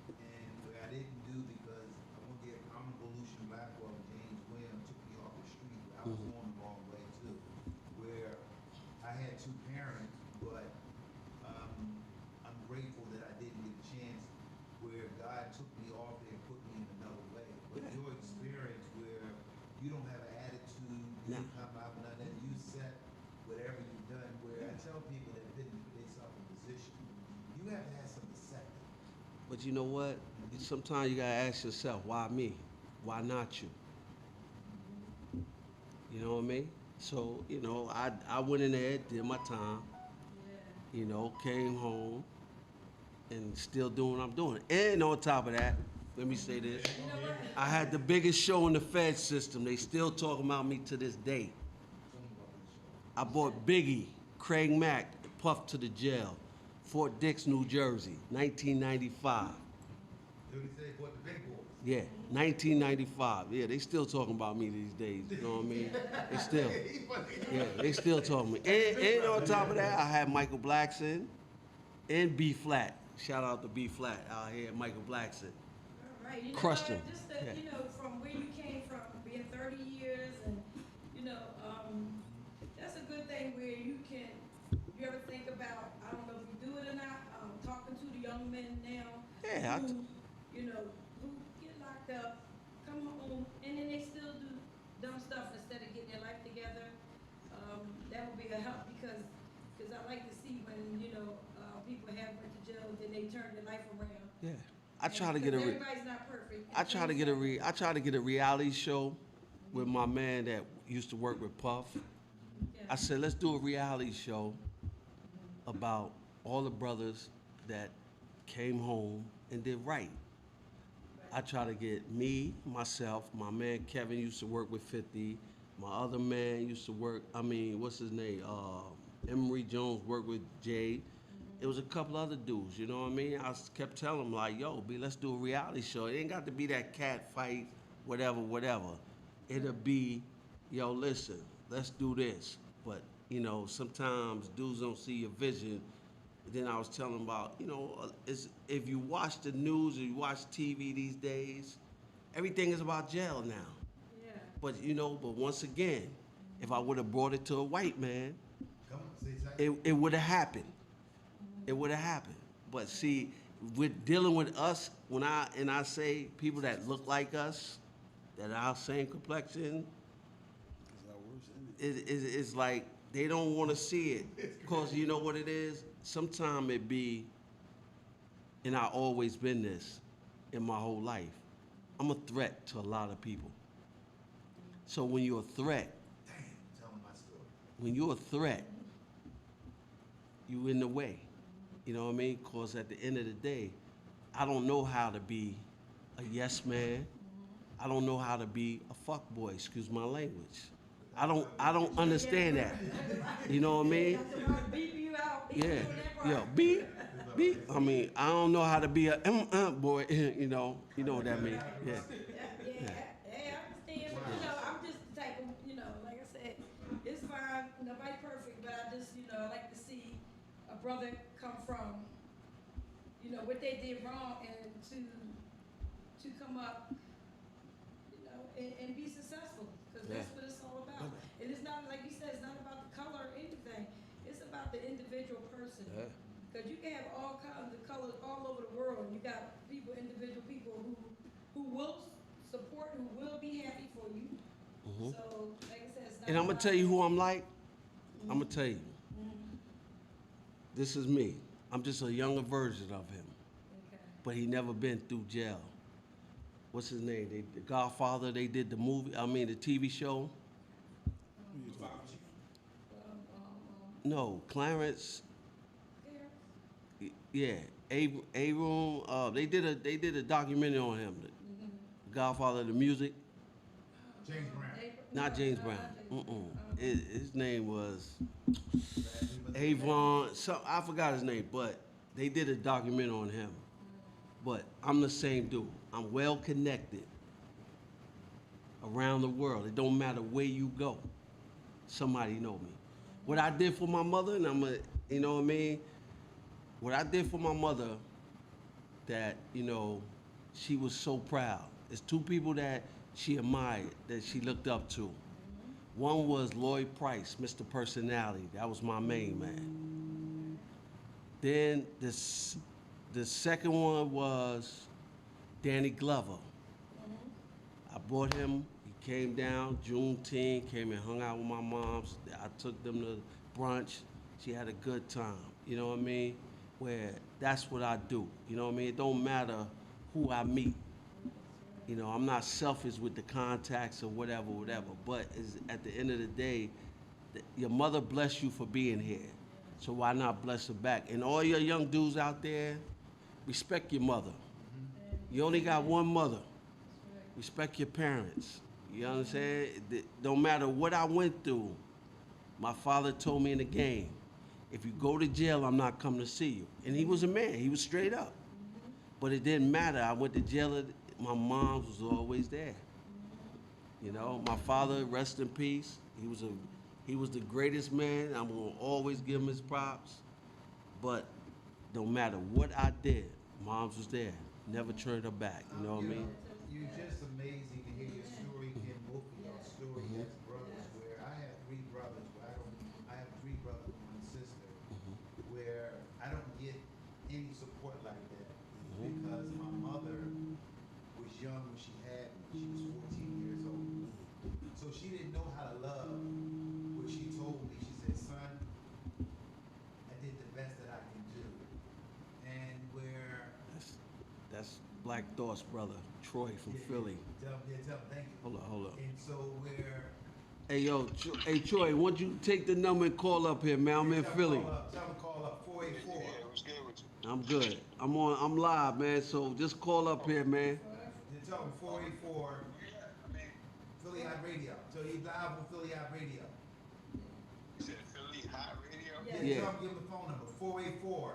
and where I didn't do, because I'm a Volusia Blackwell, James Williams took me off the street, where I was going the wrong way too, where I had 2 parents, but I'm grateful that I didn't get a chance, where God took me off there and put me in another way. But your experience where you don't have an attitude, you didn't come out with nothing, you set whatever you've done, where I tell people that didn't put themselves in position, you have to have some deception. But you know what? Sometimes you gotta ask yourself, why me? Why not you? You know what I mean? So, you know, I went in there, did my time, you know, came home, and still doing what I'm doing. And on top of that, let me say this, I had the biggest show in the Fed system. They still talking about me to this day. I bought Biggie, Craig Mack, Puff to the jail, Fort Dix, New Jersey, 1995. Duty said, "What the big boys." Yeah, 1995. Yeah, they still talking about me these days. You know what I mean? They still. Yeah, they still talking me. And on top of that, I had Michael Blackson and B Flat. Shout out to B Flat out here, Michael Blackson. All right, you know Crushed what, him. just Yeah. you know, from where you came from, being 30 years, and you know, that's a good thing where you ever think about, I don't know if you do it or not, talking to the young men now, Yeah, who, you know, who get locked up, come home, and then they still do dumb stuff instead of getting their life together. That would be a help because I like to see when, you know, people have went to jail, then they turn their life around. Yeah. I try to get a. Everybody's not perfect. I try to get I try to get a reality show with my man that used to work with Puff. I said, let's do a reality show about all the brothers that came home and did right. I try to get me, myself, my man Kevin used to work with 50. My other man used to work, what's his name? Emery Jones worked with Jay. It was a couple other dudes, you know what I mean? I kept telling them like, yo, B, let's do a reality show. It ain't got to be that cat fight, whatever. It'll be, yo, listen, let's do this. But, you know, sometimes dudes don't see your vision. Then I was telling them about, you know, if you watch the news or you watch TV these days, everything is about jail now. Yeah. But, you know, once again, if I would have brought it to a white man, Come on, say something. it would have happened. It would have happened. But see, with dealing with us, when I say people that look like us, that are our same complexion, it's like they don't want to see it. Because you know what it is? Sometimes it be, and I always been this in my whole life, I'm a threat to a lot of people. So when you're a threat, Damn, tell them my story. when you're a threat, you in the way. You know what I mean? Because at the end of the day, I don't know how to be a yes man. I don't know how to be a fuck boy, excuse my language. I don't understand that. You know what I mean? Beep you out. Yeah. Beep. I mean, I don't know how to be a boy, you know what that means. Yeah. Yeah, I understand, but you know, I'm just the type of, you know, like I said, it's fine, nobody perfect, but I just, you know, I like to see a brother come from, you know, what they did wrong and to come up, you know, and be successful, because that's what it's all about. And it's not, like you said, it's not about the color or anything, it's about the individual person. Yeah. Because you can have all kinds of colors all over the world, and you got individual people who will support, who will be happy for you. Mhm. So, like I said, it's not And I'm gonna about- tell you who I'm like. I'm gonna tell you. This is me. I'm just a younger version of him. Okay. But he never been through jail. What's his name? The Godfather, they did the the TV show. No, Clarence. Yeah, Abram. They did a documentary on him. The Godfather of the music. James Brown. Not James Brown. His name was Avon. I forgot his name, but they did a documentary on him. But I'm the same dude. I'm well connected around the world. It don't matter where you go. Somebody know me. What I did for my mother, and you know what I mean? What I did for my mother that, you know, she was so proud. There's two people that she admired, that she looked up to. One was Lloyd Price, Mr. Personality. That was my main man. Then the second one was Danny Glover. I brought him, he came down, Juneteenth, came and hung out with my moms. I took them to brunch. She had a good time, you know what I mean? Where that's what I do, you know what I mean? It don't matter who I meet. You know, I'm not selfish with the contacts or whatever, but at the end of the day, your mother blessed you for being here. So why not bless her back? And all your young dudes out there, respect your mother. You only got one mother. Respect your parents. You understand? Don't matter what I went through. My father told me in the game, if you go to jail, I'm not coming to see you. And he was a man. He was straight up. But it didn't matter. I went to jail. My mom was always there. You know, my father, rest in peace. He was the greatest man. I'm gonna always give him his props. But no matter what I did, mom's was there. Never turned her back. You know what I mean? You're just amazing to hear your story, Ken. Both of y'all story as brothers. Where I have three brothers. I have three brothers and one sister. Where I don't get any support like that because my mother was young when she had me. She was 14 years old, so she didn't know how to love. What she told me, she said, "Son, I did the best that I can do," and where That's Black Thoughts, brother. Troy from Philly. tell them, thank you. Hold up. And so where Hey, yo, hey, Troy, why don't you take the number and call up here, man? I'm in Philly. Tell them call up 484. I'm good. I'm live, man. So just call up here, man. Tell them 484 Philly Hot Radio. So he's live on Philly Hot Radio. You said Philly Hot Radio? Yeah. Tell them, give them the phone number 484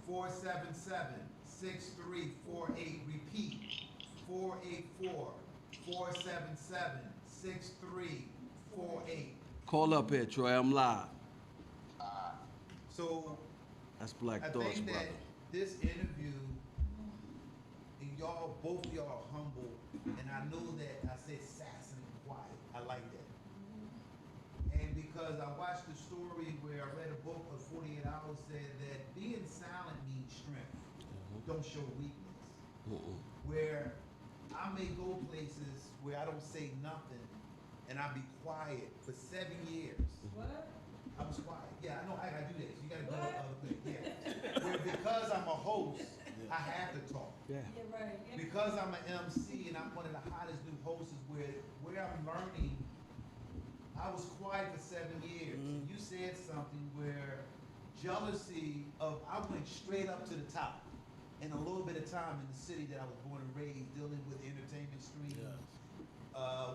477 6348. Repeat 484 477 6348. Call up here, Troy. I'm live. So That's Black I Thoughts, think brother. that this interview, and y'all, both of y'all are humble, and I know that I said sassy and quiet. I like that. And because I watched the story where I read a book of 48 Hours said that being silent means strength. Don't show weakness. Where I may go places where I don't say nothing, and I be quiet for 7 years. What? I was quiet. Yeah, I know I gotta do this. You gotta go to other things. Yeah. Where because I'm a host, I have to talk. Yeah. Yeah, right. Yeah. Because I'm an MC and I'm one of the hottest new hosts where I'm learning, I was quiet for 7 years. And you said something where jealousy of, I went straight up to the top in a little bit of time in the city that I was born and raised, dealing with the entertainment stream,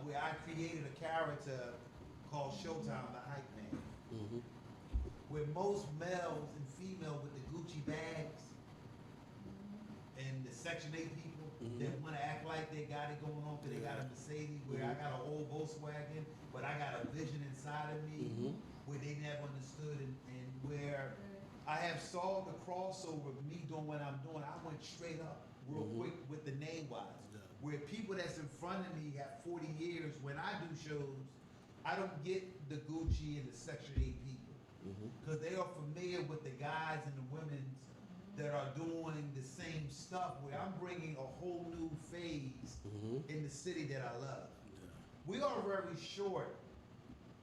where I created a character called Showtime, the hype man. Where most males and females with the Gucci bags and the Section 8 people that want to act like they got it going on because they got a Mercedes, where I got an old Volkswagen, but I got a vision inside of me where they never understood, and where I have saw the crossover of me doing what I'm doing. I went straight up real quick with the name wise. Where people that's in front of me got 40 years, when I do shows, I don't get the Gucci and the Section 8 people. Because they are familiar with the guys and the women that are doing the same stuff, where I'm bringing a whole new phase in the city that I love. We are very short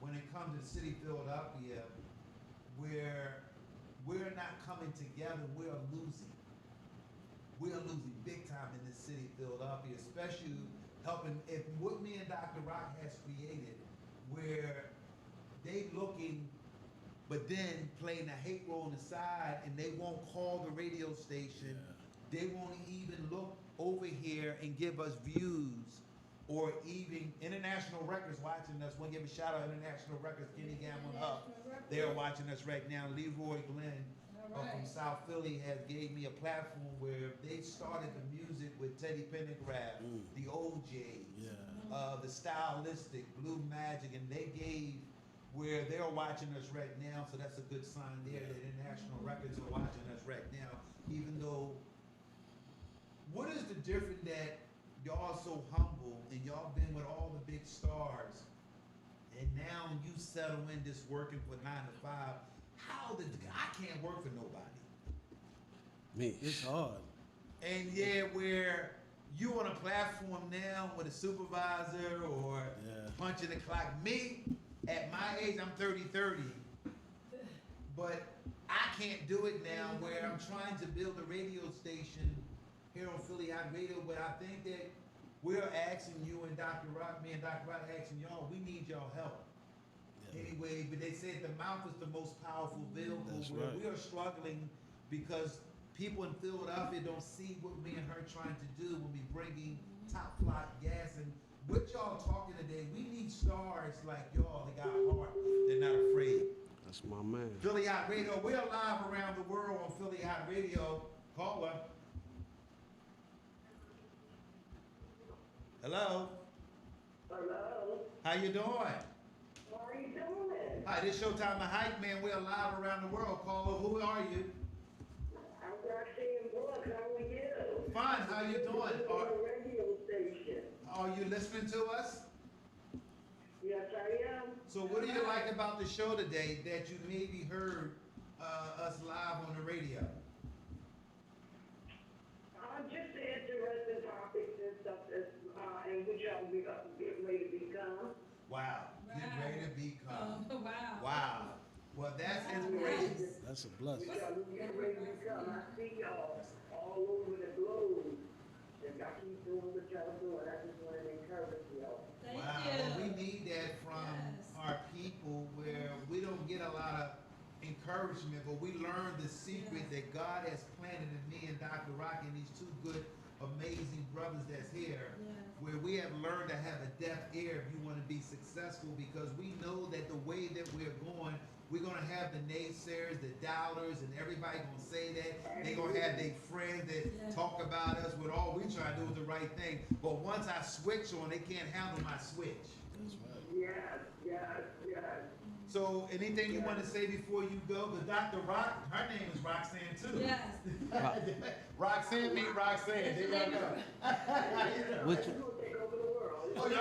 when it comes to the city of Philadelphia, where we're not coming together, we are losing. We are losing big time in this city of Philadelphia, especially helping, if what me and Dr. Rock has created, where they looking, but then playing the hate role on the side, and they won't call the radio station. They won't even look over here and give us views, or even International Records watching us. Want to give a shout out International Records, Kenny Gamble up. They're watching us right now. Leroy Glenn from South Philly has gave me a platform where they started the music with Teddy Pendergraft, the OJ, the Stylistic, Blue Magic, and they gave, where they're watching us right now, so that's a good sign there that International Records are watching us right now. Even though, what is the difference that y'all so humble and y'all been with all the big stars, and now you settle in this working for 9 to 5? How did I can't work for nobody? Me. It's hard. And where you on a platform now with a supervisor or punching the clock. Me, at my age, I'm 30, but I can't do it now, where I'm trying to build a radio station here on Philly Hot Radio, but I think that we're asking you and Dr. Rock, me and Dr. Rock asking y'all, we need y'all help. Anyway, but they said the mouth is the most powerful vehicle. That's where right. we are struggling because people in Philadelphia don't see what me and her trying to do when we bringing top flight gas. And what y'all talking today, we need stars like y'all that got heart, they're not afraid. That's my man. Philly Hot Radio, we're live around the world on Philly Hot Radio. Caller. Hello. Hello. How you doing? How are you doing? Hi, this Showtime the Hype Man. We're live around the world. Caller, who are you? I'm Roxanne Brooks. How are you? Fine. How you doing? Radio station. Are you listening to us? Yes, I am. So, what do you like about the show today that you maybe heard us live on the radio? Just the interesting topics and stuff that's and which I'll be getting ready to become. Wow. Get ready to become. Wow. Wow. Well, that's inspiration. That's a blessing. Which I'll be getting ready to become. I see y'all all over the globe. And I keep doing what y'all doing. I just want to encourage y'all. Thank Wow. you. Well, we need that from Yes. our people where we don't get a lot of encouragement, but we learn the secret Yes. that God has planted in me and Dr. Rock and these two good, amazing brothers that's here. Yes. Where we have learned to have a deaf ear if you want to be successful, because we know that the way that we're going, we're going to have the naysayers, the doubters, and everybody going to say that. They're going to have their friends that Yeah. talk about us when all we try to do is the right thing. But once I switch on, they can't handle my switch. That's right. Yes, yes, yes. So anything you want to say before you go? Because Dr. Rock, her name is Roxanne too. Yes. Roxanne meet Roxanne. There you go. Which, I'm gonna take over the world.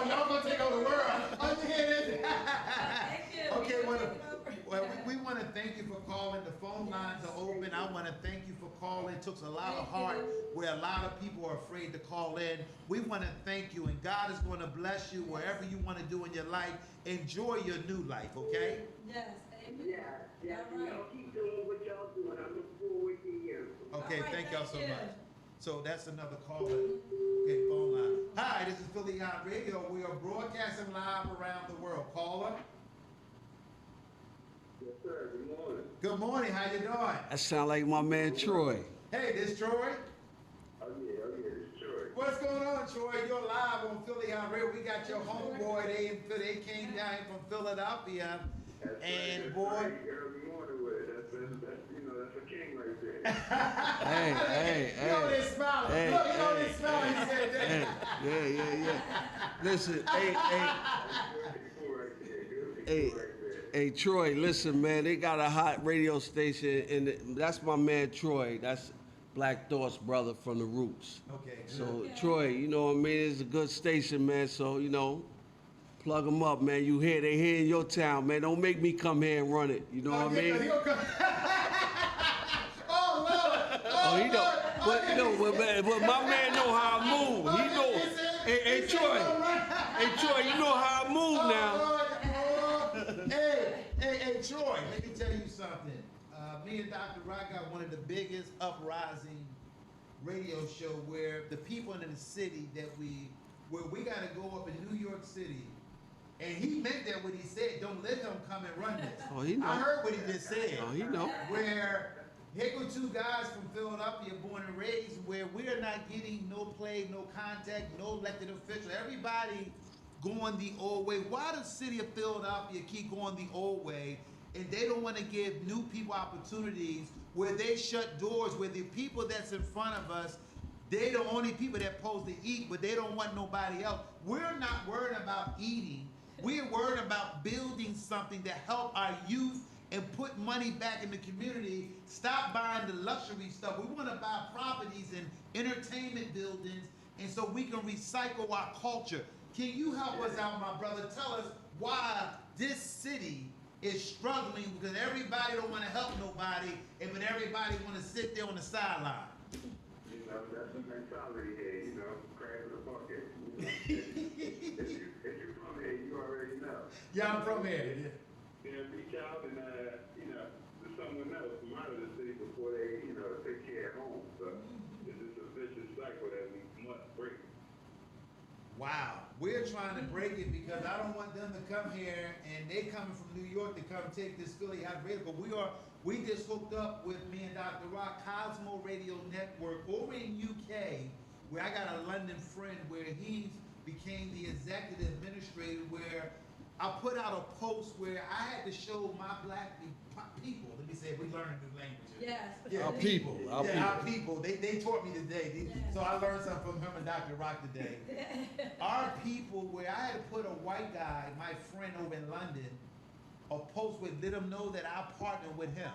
Y'all gonna take over the world. Oh, you hear this? Thank you. Okay, We're well, taking over. well, we want to thank you for calling. The phone lines are open. I want to thank you for calling. It took a lot of Thank heart you. where a lot of people are afraid to call in. We want to thank you, and God is going to bless you wherever you want to do in your life. Enjoy your new life, okay? Yes. Amen. Yes, yes. All right. Y'all keep doing what y'all doing. I look forward to you. Okay, All right, thank y'all so you. much. So that's another caller. Okay, phone line. Hi, this is Philly Hot Radio. We are broadcasting live around the world. Caller. Yes, sir. Good morning. Good morning. How you doing? that sound like my man Troy. Hey, this Troy. Oh, yeah, it's sure. What's going on, Troy? You're live on Philly Hot Radio. We got your homeboy. They came down from Philadelphia, and boy. Early morning with it. That's a king right there. Hey, You know they smiling. Hey, Look, you know hey, they smiling. He said that. hey, yeah. Listen, hey, Troy, listen, man, they got a hot radio station, and that's my man Troy. That's Black Thought's brother from the Roots. Okay, good. So, Okay. Troy, you know what I mean? It's a good station, man. So, plug them up, man. They here in your town, man. Don't make me come here and run it. You know what I mean? He'll come. Oh, Lord. Oh, he know. Lord. But my man know how I move. He know. Hey, Troy, you know how I move now. Hey, Troy, let me tell you something. Me and Dr. Rock got one of the biggest uprising radio show where the people in the city where we got to go up in New York City, and he meant that what he said. Don't let him come and run this. Oh, he know. I heard what he just said. Oh, he know. Where here go two guys from Philadelphia, born and raised, where we are not getting no play, no contact, no elected official. Everybody going the old way. Why does the city of Philadelphia keep going the old way, and they don't want to give new people opportunities where they shut doors, where the people that's in front of us, they're the only people that supposed to eat, but they don't want nobody else. We're not worried about eating. We're worried about building something to help our youth and put money back in the community. Stop buying the luxury stuff. We want to buy properties and entertainment buildings, and so we can recycle our culture. Can you help us out, my brother? Tell us why this city is struggling, because everybody don't want to help nobody, but everybody want to sit there on the sideline. That's the mentality here, crab in the bucket. If you're from here, you already know. Yeah, I'm from here. Reach out and, to someone else from out of the city before they, take care at home. So it's just a vicious cycle that we must break. Wow, we're trying to break it because I don't want them to come here and they coming from New York to come take this Philly Hot Radio. But we just hooked up with me and Dr. Rock, Cosmo Radio Network over in UK, where I got a London friend where he became the executive administrator, where I put out a post where I had to show my black people, let me say, we learning new language, Yes. Yeah. Our people, our Yeah, our people. people. They taught me today. Yes. So I learned something from him and Dr. Rock today. Our people, where I had to put a white guy, my friend over in London, a post with let him know that I partnered with him.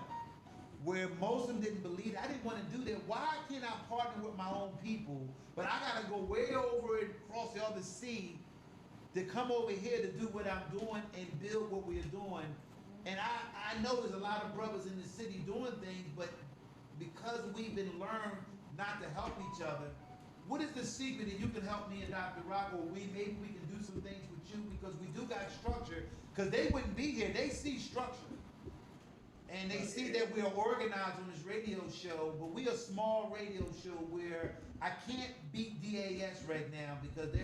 Where most of them didn't believe it. I didn't want to do that. Why can't I partner with my own people? But I gotta go way over and across the other sea to come over here to do what I'm doing and build what we're doing. And I know there's a lot of brothers in the city doing things, but because we've been learned not to help each other, what is the secret that you can help me and Dr. Rock, or maybe we can do some things with you, because we do got structure, because they wouldn't be here. They see structure. And they see that we are organized on this radio show, but we a small radio show where I can't beat DAS right now because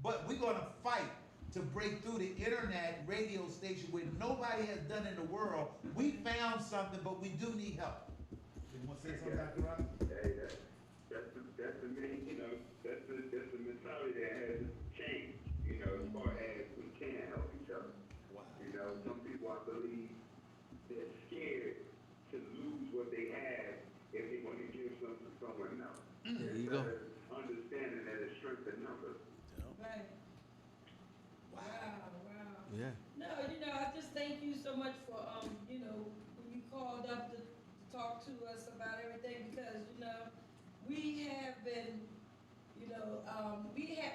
but we're gonna fight to break through the internet radio station where nobody has done in the world. We found something, but we do need help. You want to say something, Dr. Rock? Hey, that's the main, that's the mentality that has changed, as far as we can help each other. Wow. Some people, I believe, they're scared to lose what they have if they want to give something to someone else. There you go. Understanding that it's strength in numbers. Right. Wow, wow. Yeah. No, I just thank you so much for, when you called up to talk to us about everything, because, we have been, we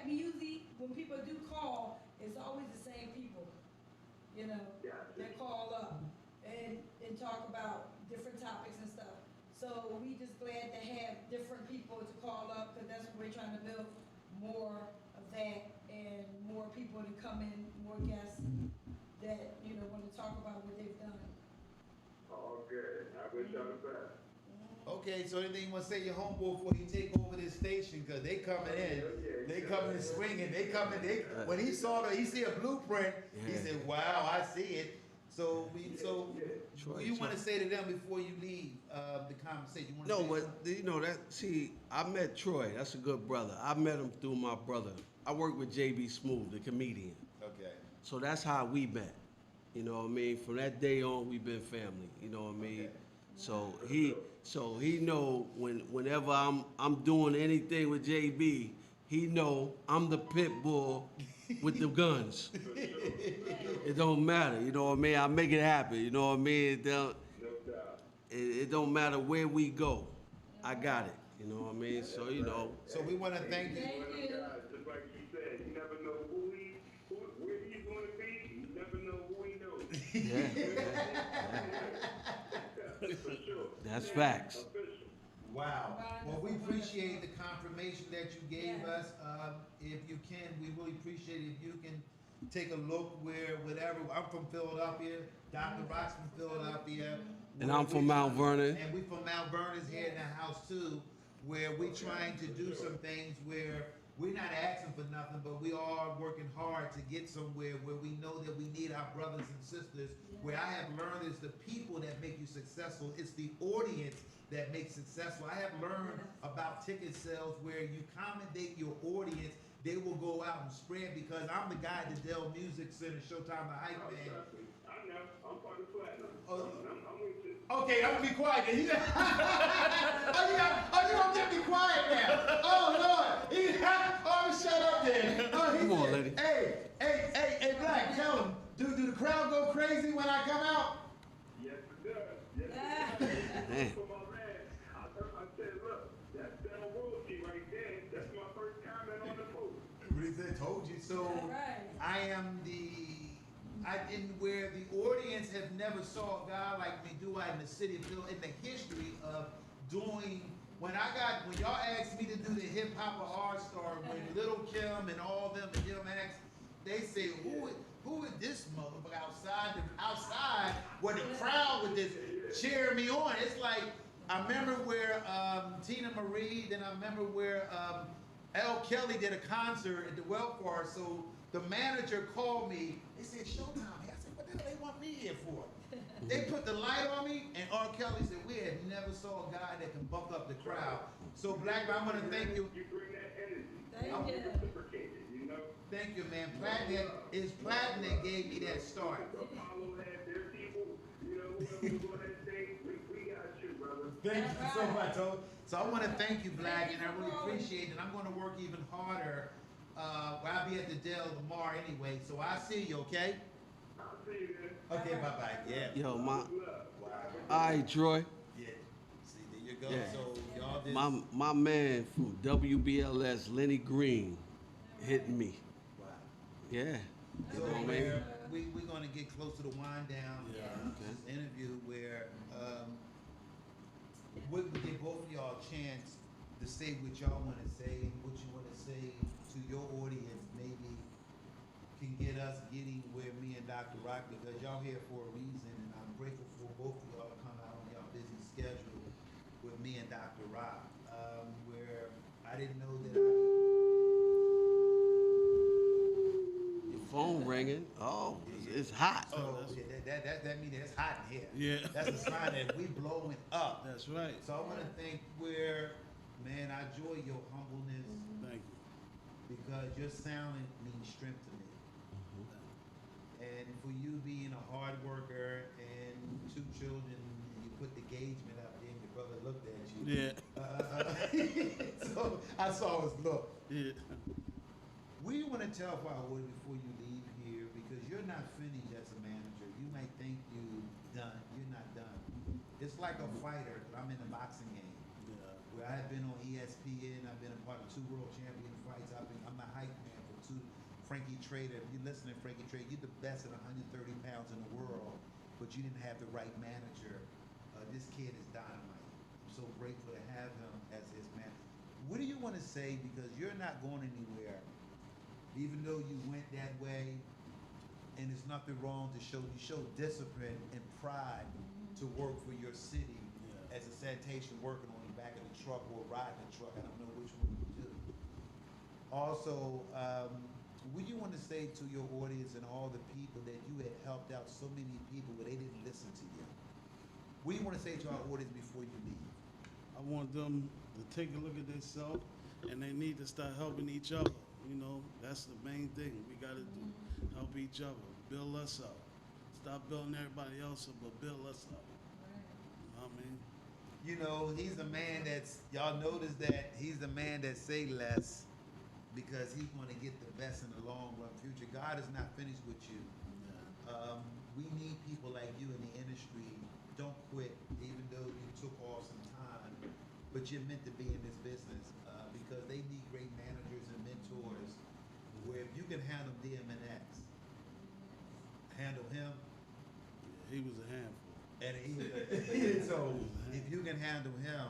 usually, when people do call, it's always the same people, that call up and talk about different topics and stuff. So we just glad to have different people to call up, because that's what we're trying to build, more of that, and more people to come in, more guests that, want to talk about what they've done. All good. I wish y'all the best. Okay, so anything you want to say your homeboy before you take over this station? Because they coming in, they coming in swinging, when he see a blueprint, he Yeah. said, wow, I see it. So what do you want to say to them before you leave the conversation? You No, wanna but say I met Troy. That's a good brother. I met him through my brother. I worked with JB Smooth, the comedian. something? Okay. So that's how we met. You know what I mean? From that day on, we've been family. You know what I mean? Okay. So he know whenever I'm doing anything with JB, he know I'm the pit bull with the guns. It don't matter. You know what I mean? I make it happen. You know what I mean? It don't matter where we go. I got it. You know what I mean? So So we want to thank you. Thank you. Just like you said, you never know where he's going to be. You never know who he knows. For sure. That's facts. Official. Wow. Well, we Wonderful, appreciate the confirmation that you gave Yes. us. If you can, we really appreciate it if you can take a look whatever. I'm from Philadelphia. Dr. Rock's from Philadelphia. And I'm from Mount Vernon. And we from Mount Vernon's here in the house too, where we trying to do some things where we're not asking for nothing, but we are working hard to get somewhere where we know that we need our brothers and sisters. Where I have learned is the people that make you successful. It's the audience that makes successful. I have learned about ticket sales where you accommodate your audience, they will go out and spread, because I'm the guy at the Dell Music Center, Showtime the Hype Man. I know. I'm part of Platinum. Oh. I'm with you. Okay, I'm gonna be quiet. Then. You gonna get me quiet now? Oh Lord! Shut up then. Come on, lady. Hey, Black, tell him. Do the crowd go crazy when I come out? Yes, it does. Yes, it does. Damn. For my man, I said, look, that's Dell royalty right there. That's my first comment on the post. Really said, told you. So All right. I am where the audience have never saw a guy like me do in the city of Philly, in the history of doing. When y'all asked me to do the hip hop or R Star, when Little Kim and all them and them asked, they say, who is this motherfucker outside where the crowd would just cheer me on? It's like, I remember where Tina Marie, then I remember where L. Kelly did a concert at the Welfare. So the manager called me. They said, Showtime. I said, what the hell they want me here for? They put the light on me, and R. Kelly said, we had never saw a guy that can buck up the crowd. So Black, I want to thank you. You bring that energy. Thank I'm you. reciprocated, Thank you, man. Platinum that gave me that start. Apollo had their people, whoever was on that stage, we got you, brother. Thank you That's so right. much. So I want to thank you, Black, Thank and you I for really growing. appreciate it. I'm going to work even harder. Well, I'll be at the Dell tomorrow anyway, so I'll see you, okay? I'll see you then. Okay, bye-bye. Yeah. Yo, my, Love. Wow. all right, Troy. Yeah. See, there you go. Yeah. So y'all just... My man from WBLS, Lenny Green, hitting me. Wow. Yeah. So You know what I mean? we're going to get close to the wind down Yeah. this interview where we give both of y'all a chance to say what y'all want to say and what you want to say to your audience maybe can get us getting where me and Dr. Rock, because y'all here for a reason, and I'm grateful for both of y'all to come out on y'all busy schedule with me and Dr. Rock, where I didn't know that Your phone ringing. Oh, it's hot. So Oh, that's- that means it's hot in here. Yeah. That's a sign that we blowing up. That's right. So I want to thank where, man, I enjoy your humbleness Thank you. because your sounding means strength to me. And for you being a hard worker and 2 children, and you put the engagement up there, and your brother looked at you. Yeah. So I saw his look. Yeah. What do you want to tell Firewood before you leave here? Because you're not finished as a manager. You might think you're done. You're not done. It's like a fighter. I'm in the boxing game Yeah. where I've been on ESPN. I've been a part of 2 world champion fights. I'm a hype man for 2. Frankie Trader. If you're listening, Frankie Trader, you're the best at 130 pounds in the world, but you didn't have the right manager. This kid is dynamite. I'm so grateful to have him as his man. What do you want to say? Because you're not going anywhere. Even though you went that way, and there's nothing wrong to show, you show discipline and pride to work for your city Yeah. as a sanitation worker on the back of the truck or riding the truck. I don't know which one you do. Also, what do you want to say to your audience and all the people that you had helped out so many people but they didn't listen to you? What do you want to say to our audience before you leave? I want them to take a look at themselves, and they need to start helping each other. You know, that's the main thing we got to do. Help each other, build us up. Stop building everybody else up, but build us up. You know what I mean? You know, he's a man that's, y'all notice that he's the man that say less because he's going to get the best in the long run future. God is not finished with you. Yeah. We need people like you in the industry. Don't quit, even though you took off some time, but you're meant to be in this business because they need great managers and mentors where if you can handle DMNX, handle him, Yeah, he was a handful. and so if you can handle him,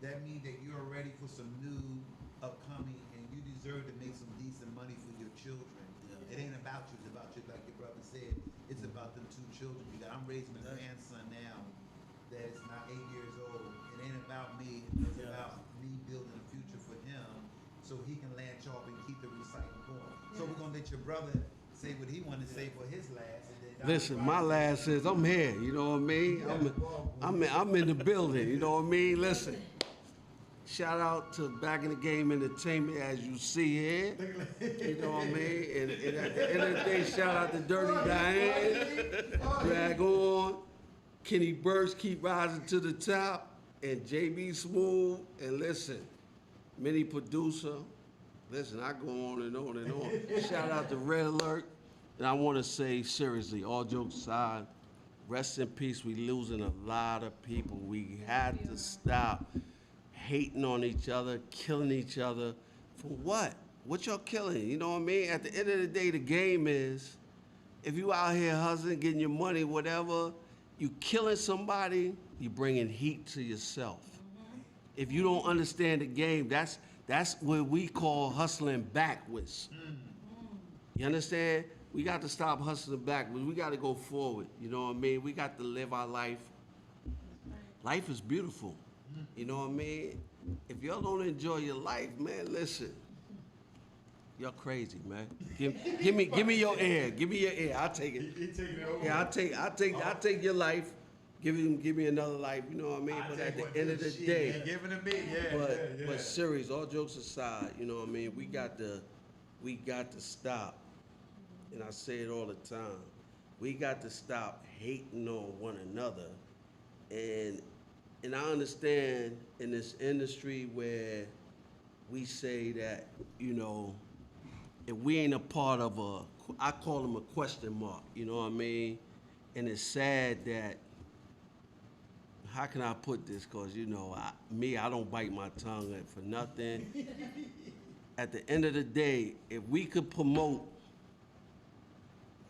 that means that you're ready for some new upcoming, and you deserve to make some decent money for your children. Yeah. It ain't about you; it's about you, like your brother said. It's about them 2 children. Because I'm raising a grandson now that is now 8 years old. It ain't about me; it's Yeah. about me building a future for him, so he can latch off and keep the recycling going. So we're gonna let your brother say what he wanted to say for his last. And then Dr. Listen, Rock my say- last is I'm here. You know what I mean? I'm in the building. You know what I mean? Listen. Shout out to Back in the Game Entertainment, as you see here. You know what I mean? And at the end of the day, shout out to Dirty Diane, Drag On, Kenny Burst, Keep Rising to the Top, and JB Smooth. And listen, Mini Producer. Listen, I go on and on and on. Shout out to Red Alert. And I want to say, seriously, all jokes aside, rest in peace. We losing a lot of people. We had to stop hating on each other, killing each other. For what? What y'all killing? You know what I mean? At the end of the day, the game is, if you out here hustling, getting your money, whatever, you killing somebody, you bringing heat to yourself. If you don't understand the game, that's what we call hustling backwards. You understand? We got to stop hustling backwards. We got to go forward. You know what I mean? We got to live our life. Life is beautiful. You know what I mean? If y'all don't enjoy your life, man, listen. You're crazy, man. Give me your ear. Give me your ear. I'll take it. He taking it over. Yeah, I'll take your life. Give me another life. You know what I mean? But at the end of the day, giving to me, yeah. but serious, all jokes aside, you know what I mean? We got to stop. And I say it all the time. We got to stop hating on one another and and I understand in this industry where we say that, you know, if we ain't a part of I call them a question mark, you know what I mean? And it's sad that, how can I put this? Because, you know, I don't bite my tongue for nothing. At the end of the day, if we could promote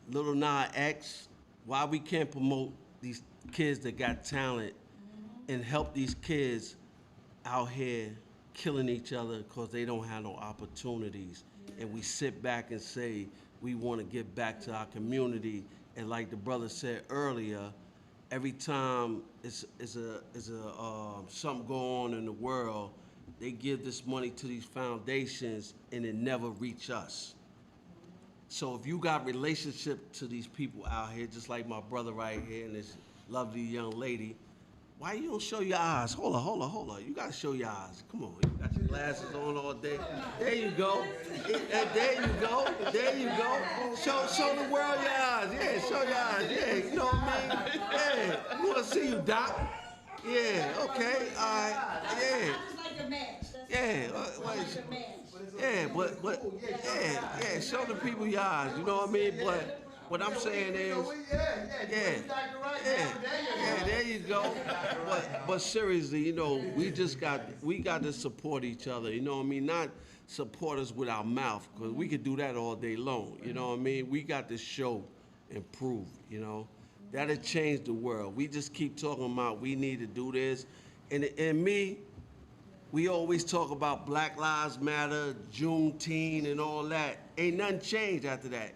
Little Nas X, why we can't promote these kids that got talent and help these kids out here killing each other because they don't have no opportunities. And we sit back and say we want to give back to our community. And like the brother said earlier, every time it's something going on in the world, they give this money to these foundations and it never reach us. So if you got relationship to these people out here, just like my brother right here and this lovely young lady, why you don't show your eyes? Hold on. You gotta show your eyes. Come on, you got your glasses on all day. There you go. There you go. Show the world your eyes. Yeah, show your eyes. Yeah, you know what I mean? Yeah, we wanna see you, Doc. Yeah, okay, all right. Yeah. I just like the match. Yeah, yeah, show the people your eyes, you know what I mean? But what I'm saying is, there you go. But seriously, you know, we got to support each other, you know what I mean? Not support us with our mouth, because we could do that all day long, you know what I mean? We got to show and prove, you know? That'll change the world. We just keep talking about we need to do this. And we always talk about Black Lives Matter, Juneteenth, and all that. Ain't nothing changed after that.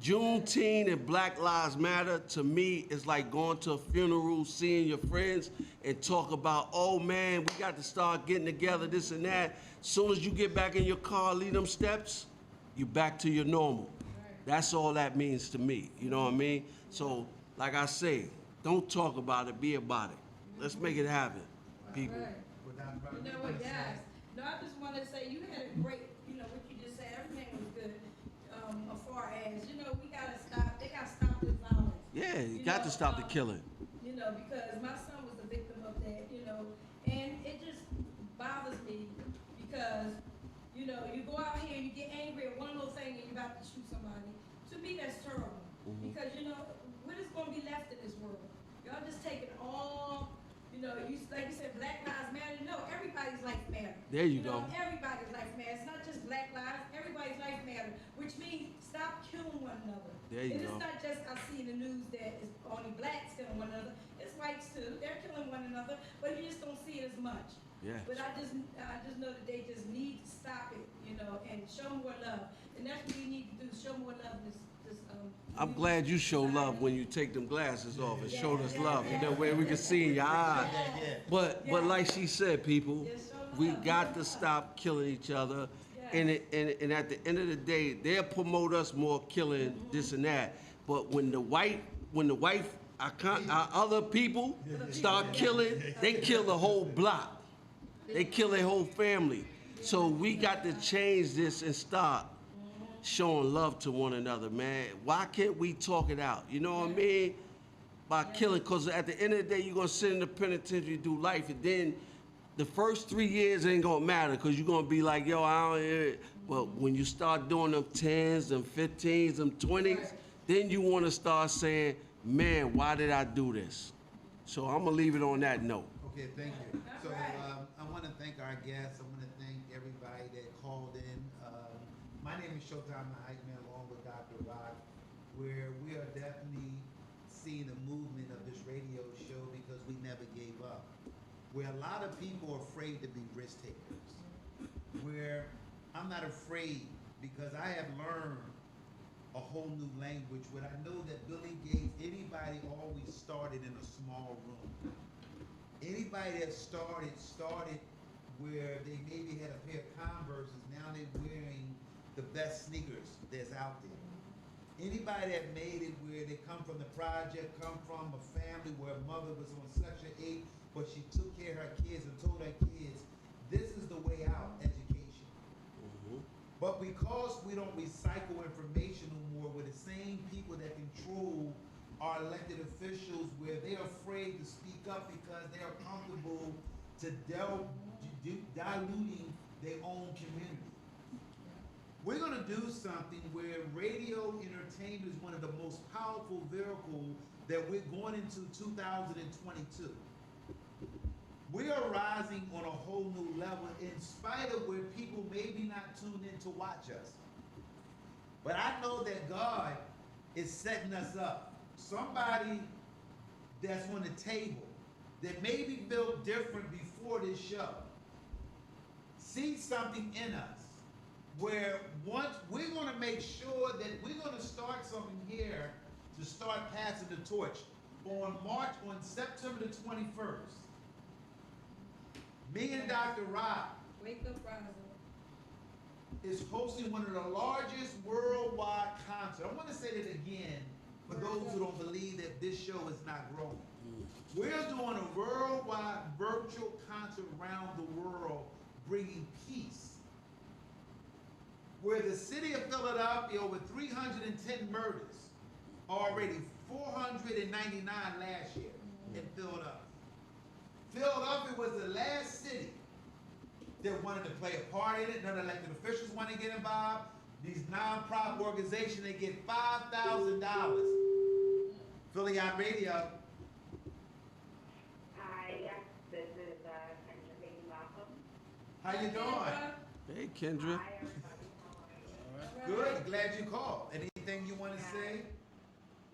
Juneteenth and Black Lives Matter, to me, is like going to a funeral, seeing your friends, and talk about, oh man, we got to start getting together, this and that. Soon as you get back in your car, leave them steps, you back to your normal. That's all that means to me, you know what I mean? So, like I say, don't talk about it, be about it. Let's make it happen, people. Right. You know what, guys? No, I just want to say you had a great, you know, what you just said, everything was good. As far as, you know, they got to stop this violence. Yeah, you got to stop the killing. You know, because my son was a victim of that, you know, and it just bothers me because, you know, you go out here and you get angry at one little thing and you're about to shoot somebody. To me, that's terrible. Because, you know, what is going to be left in this world? Y'all just take it all. You know, like you said, Black Lives Matter. No, everybody's life matters. There you go. Everybody's life matters. It's not just Black lives. Everybody's life matters, which means stop killing one another. There you go. It's not just I see in the news that it's only blacks killing one another. It's whites too. They're killing one another, but you just don't see it as much. Yeah. But I just know that they just need to stop it, you know, and show more love. And that's what we need to do. Show more love. I'm glad you show love when you take them glasses off and show us love. You know, where we can see in your eyes. But like she said, people, we got to stop killing each other. And at the end of the day, they'll promote us more killing this and that. But when the white our other people start killing, they kill the whole block. They kill their whole family. So we got to change this and start showing love to one another, man. Why can't we talk it out? You know what I mean? By killing, because at the end of the day, you're going to sit in the penitentiary, do life, and then the first 3 years ain't going to matter because you're going to be like, yo, I don't hear it. But when you start doing them 10s, them 15s, them 20s, then you want to start saying, man, why did I do this? So I'm going to leave it on that note. Okay, thank you. So I want to thank our guests. I want to thank everybody that called in. My name is Showtime the Hype Man, along with Dr. Rock, where we are definitely seeing the movement of this radio show because we never gave up. Where a lot of people are afraid to be risk takers. Where I'm not afraid because I have learned a whole new language. Where I know that Billy Gates, anybody always started in a small room. Anybody that started where they maybe had a pair of Converses, now they're wearing the best sneakers that's out there. Anybody that made it where they come from the project, come from a family where a mother was on Section 8, but she took care of her kids and told her kids, this is the way out, education. But because we don't recycle information no more, we're the same people that control our elected officials where they're afraid to speak up because they're comfortable to diluting their own community. We're gonna do something where radio entertainment is one of the most powerful vehicles that we're going into 2022. We are rising on a whole new level in spite of where people maybe not tuned in to watch us. But I know that God is setting us up. Somebody that's on the table that maybe felt different before this show see something in us where once we're going to make sure that we're going to start something here to start passing the torch on September the 21st. Me and Dr. Rock Wake up, Rosa. is hosting one of the largest worldwide concerts. I want to say that again for those who don't believe that this show is not growing. We're doing a worldwide virtual concert around the world bringing peace. Where the city of Philadelphia, over 310 murders, already 499 last year in Philadelphia. Philadelphia was the last city that wanted to play a part in it. None elected officials want to get involved. These non-profit organizations, they get $5,000. Philly on radio. Hi, yes, this is Kendra Baby Malcolm. How you doing? Hey, Kendra. Hi, everybody. How are you? Good. Glad you called. Anything you want to say?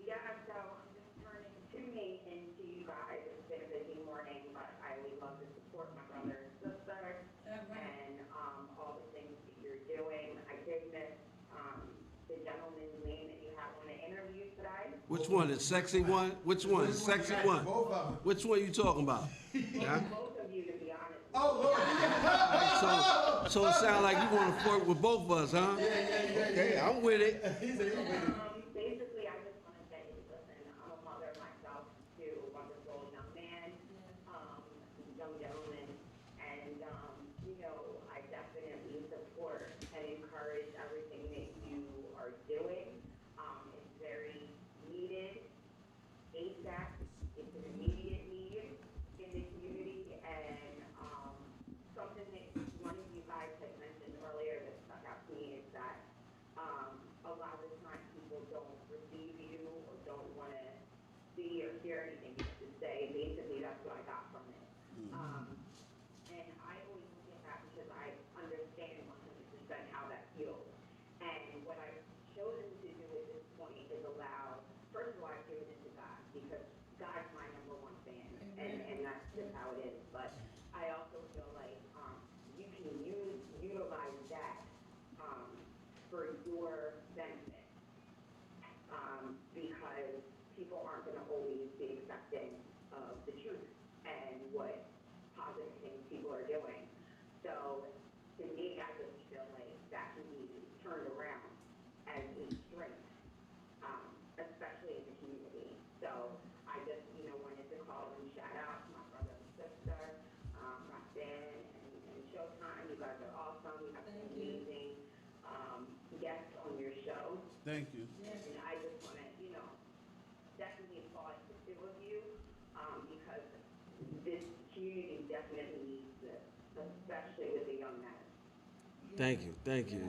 Yeah, so I'm just tuning into you guys. It's been a busy morning, but I would love to support my brother and sister and all the things that you're doing. I did miss the gentleman's name that you have on the interview today. Which one? The sexy one? Which one? The sexy one? Both of them. Which one you talking about? Yeah? Both of you, to be honest. Oh, Lord. So it sounds like you want to flirt with both of us, huh? Yeah. Okay, I'm with it. Basically, I just want to say, listen, I'm a mother myself to a wonderful young man, young gentleman, and, you know, I definitely support and encourage everything that you are doing. It's very needed, ASAP, it's an immediate need in the community, and, something that one of you guys had mentioned earlier that stuck out to me is that, a lot of the time people don't receive you or don't want to see or hear anything you have to say. Basically, that's what I got from it. And I always look at that because I understand 100% how that feels. And what I've chosen to do at this point is allow, first of all, I've given it to God because God's my number one fan, and that's just how it is. But I also feel like you can utilize that for your benefit, because people aren't going to always be accepting of the truth and what positive things people are doing. So to me, I just feel like that can be turned around as a strength, especially in the community. So I just, wanted to call and shout out to my brother and sister, Roxanne and Showtime. You guys are awesome. You have some amazing guests on your show. Thank you. And I just want to, definitely applaud the two of you, because this community definitely needs this, especially with the young men. Thank you.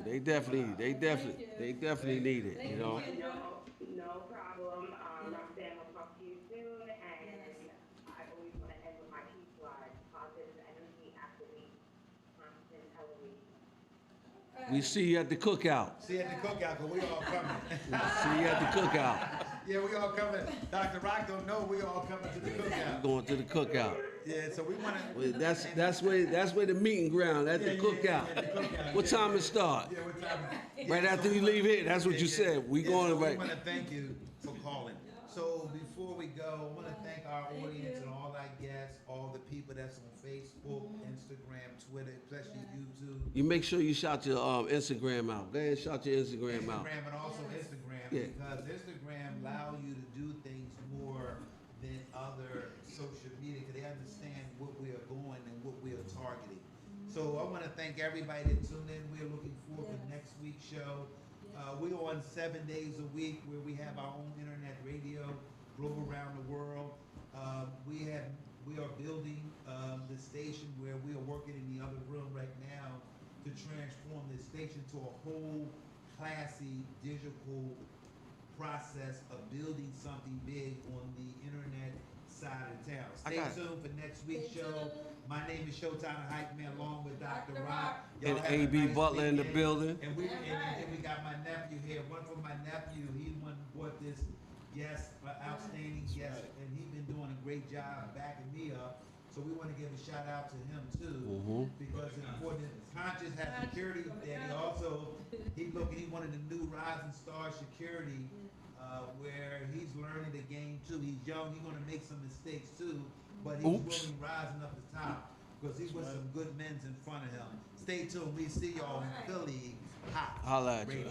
They definitely need it, you know. No problem. Roxanne, I'll talk to you soon, and I always want to end with my peace slide, positive energy, activate, constant elevation. We see you at the cookout. See you at the cookout, because we all coming. See you at the cookout. Yeah, we all coming. Dr. Rock don't know we all coming to the cookout. Going to the cookout. Yeah, so we want to. Well, that's where the meeting ground at the cookout. the cookout. What time it start? Yeah, what time? Right after you leave here. That's what you said. We going so right. We want to thank you for calling. So before we go, I want to thank our audience and all our guests, all the people that's on Facebook, Instagram, Twitter, especially YouTube. You make sure you shout your Instagram out. Go ahead and shout your Instagram out. Instagram and also Instagram, Yeah. because Instagram allow you to do things more than other social media, because they understand what we are going and what we are targeting. So I want to thank everybody that tuned in. We're looking forward to next week's show. We're on 7 days a week where we have our own internet radio. globe around the world. We are building the station where we are working in the other room right now to transform this station to a whole classy digital process of building something big on the internet side of town. Stay tuned for next week's Stay show. tuned. My name is Showtime Hype Man along with Dr. Dr. Rock. Rock. And Y'all have a AB nice Butler in the weekend. building. And we All and right. then we got my nephew here. One from my nephew. He one bought this outstanding guest, and he's been doing a great job backing me up. So we want to give a shout out to him too, because it's important. Conscious has security, and he also he wanted the new Rising Star Security, where he's learning the game too. He's young. He's going to make some mistakes too, but he's really rising up the top because he's with some good men's in front of him. Stay tuned. We see y'all in Philly. Hot. Holla at you. Radio.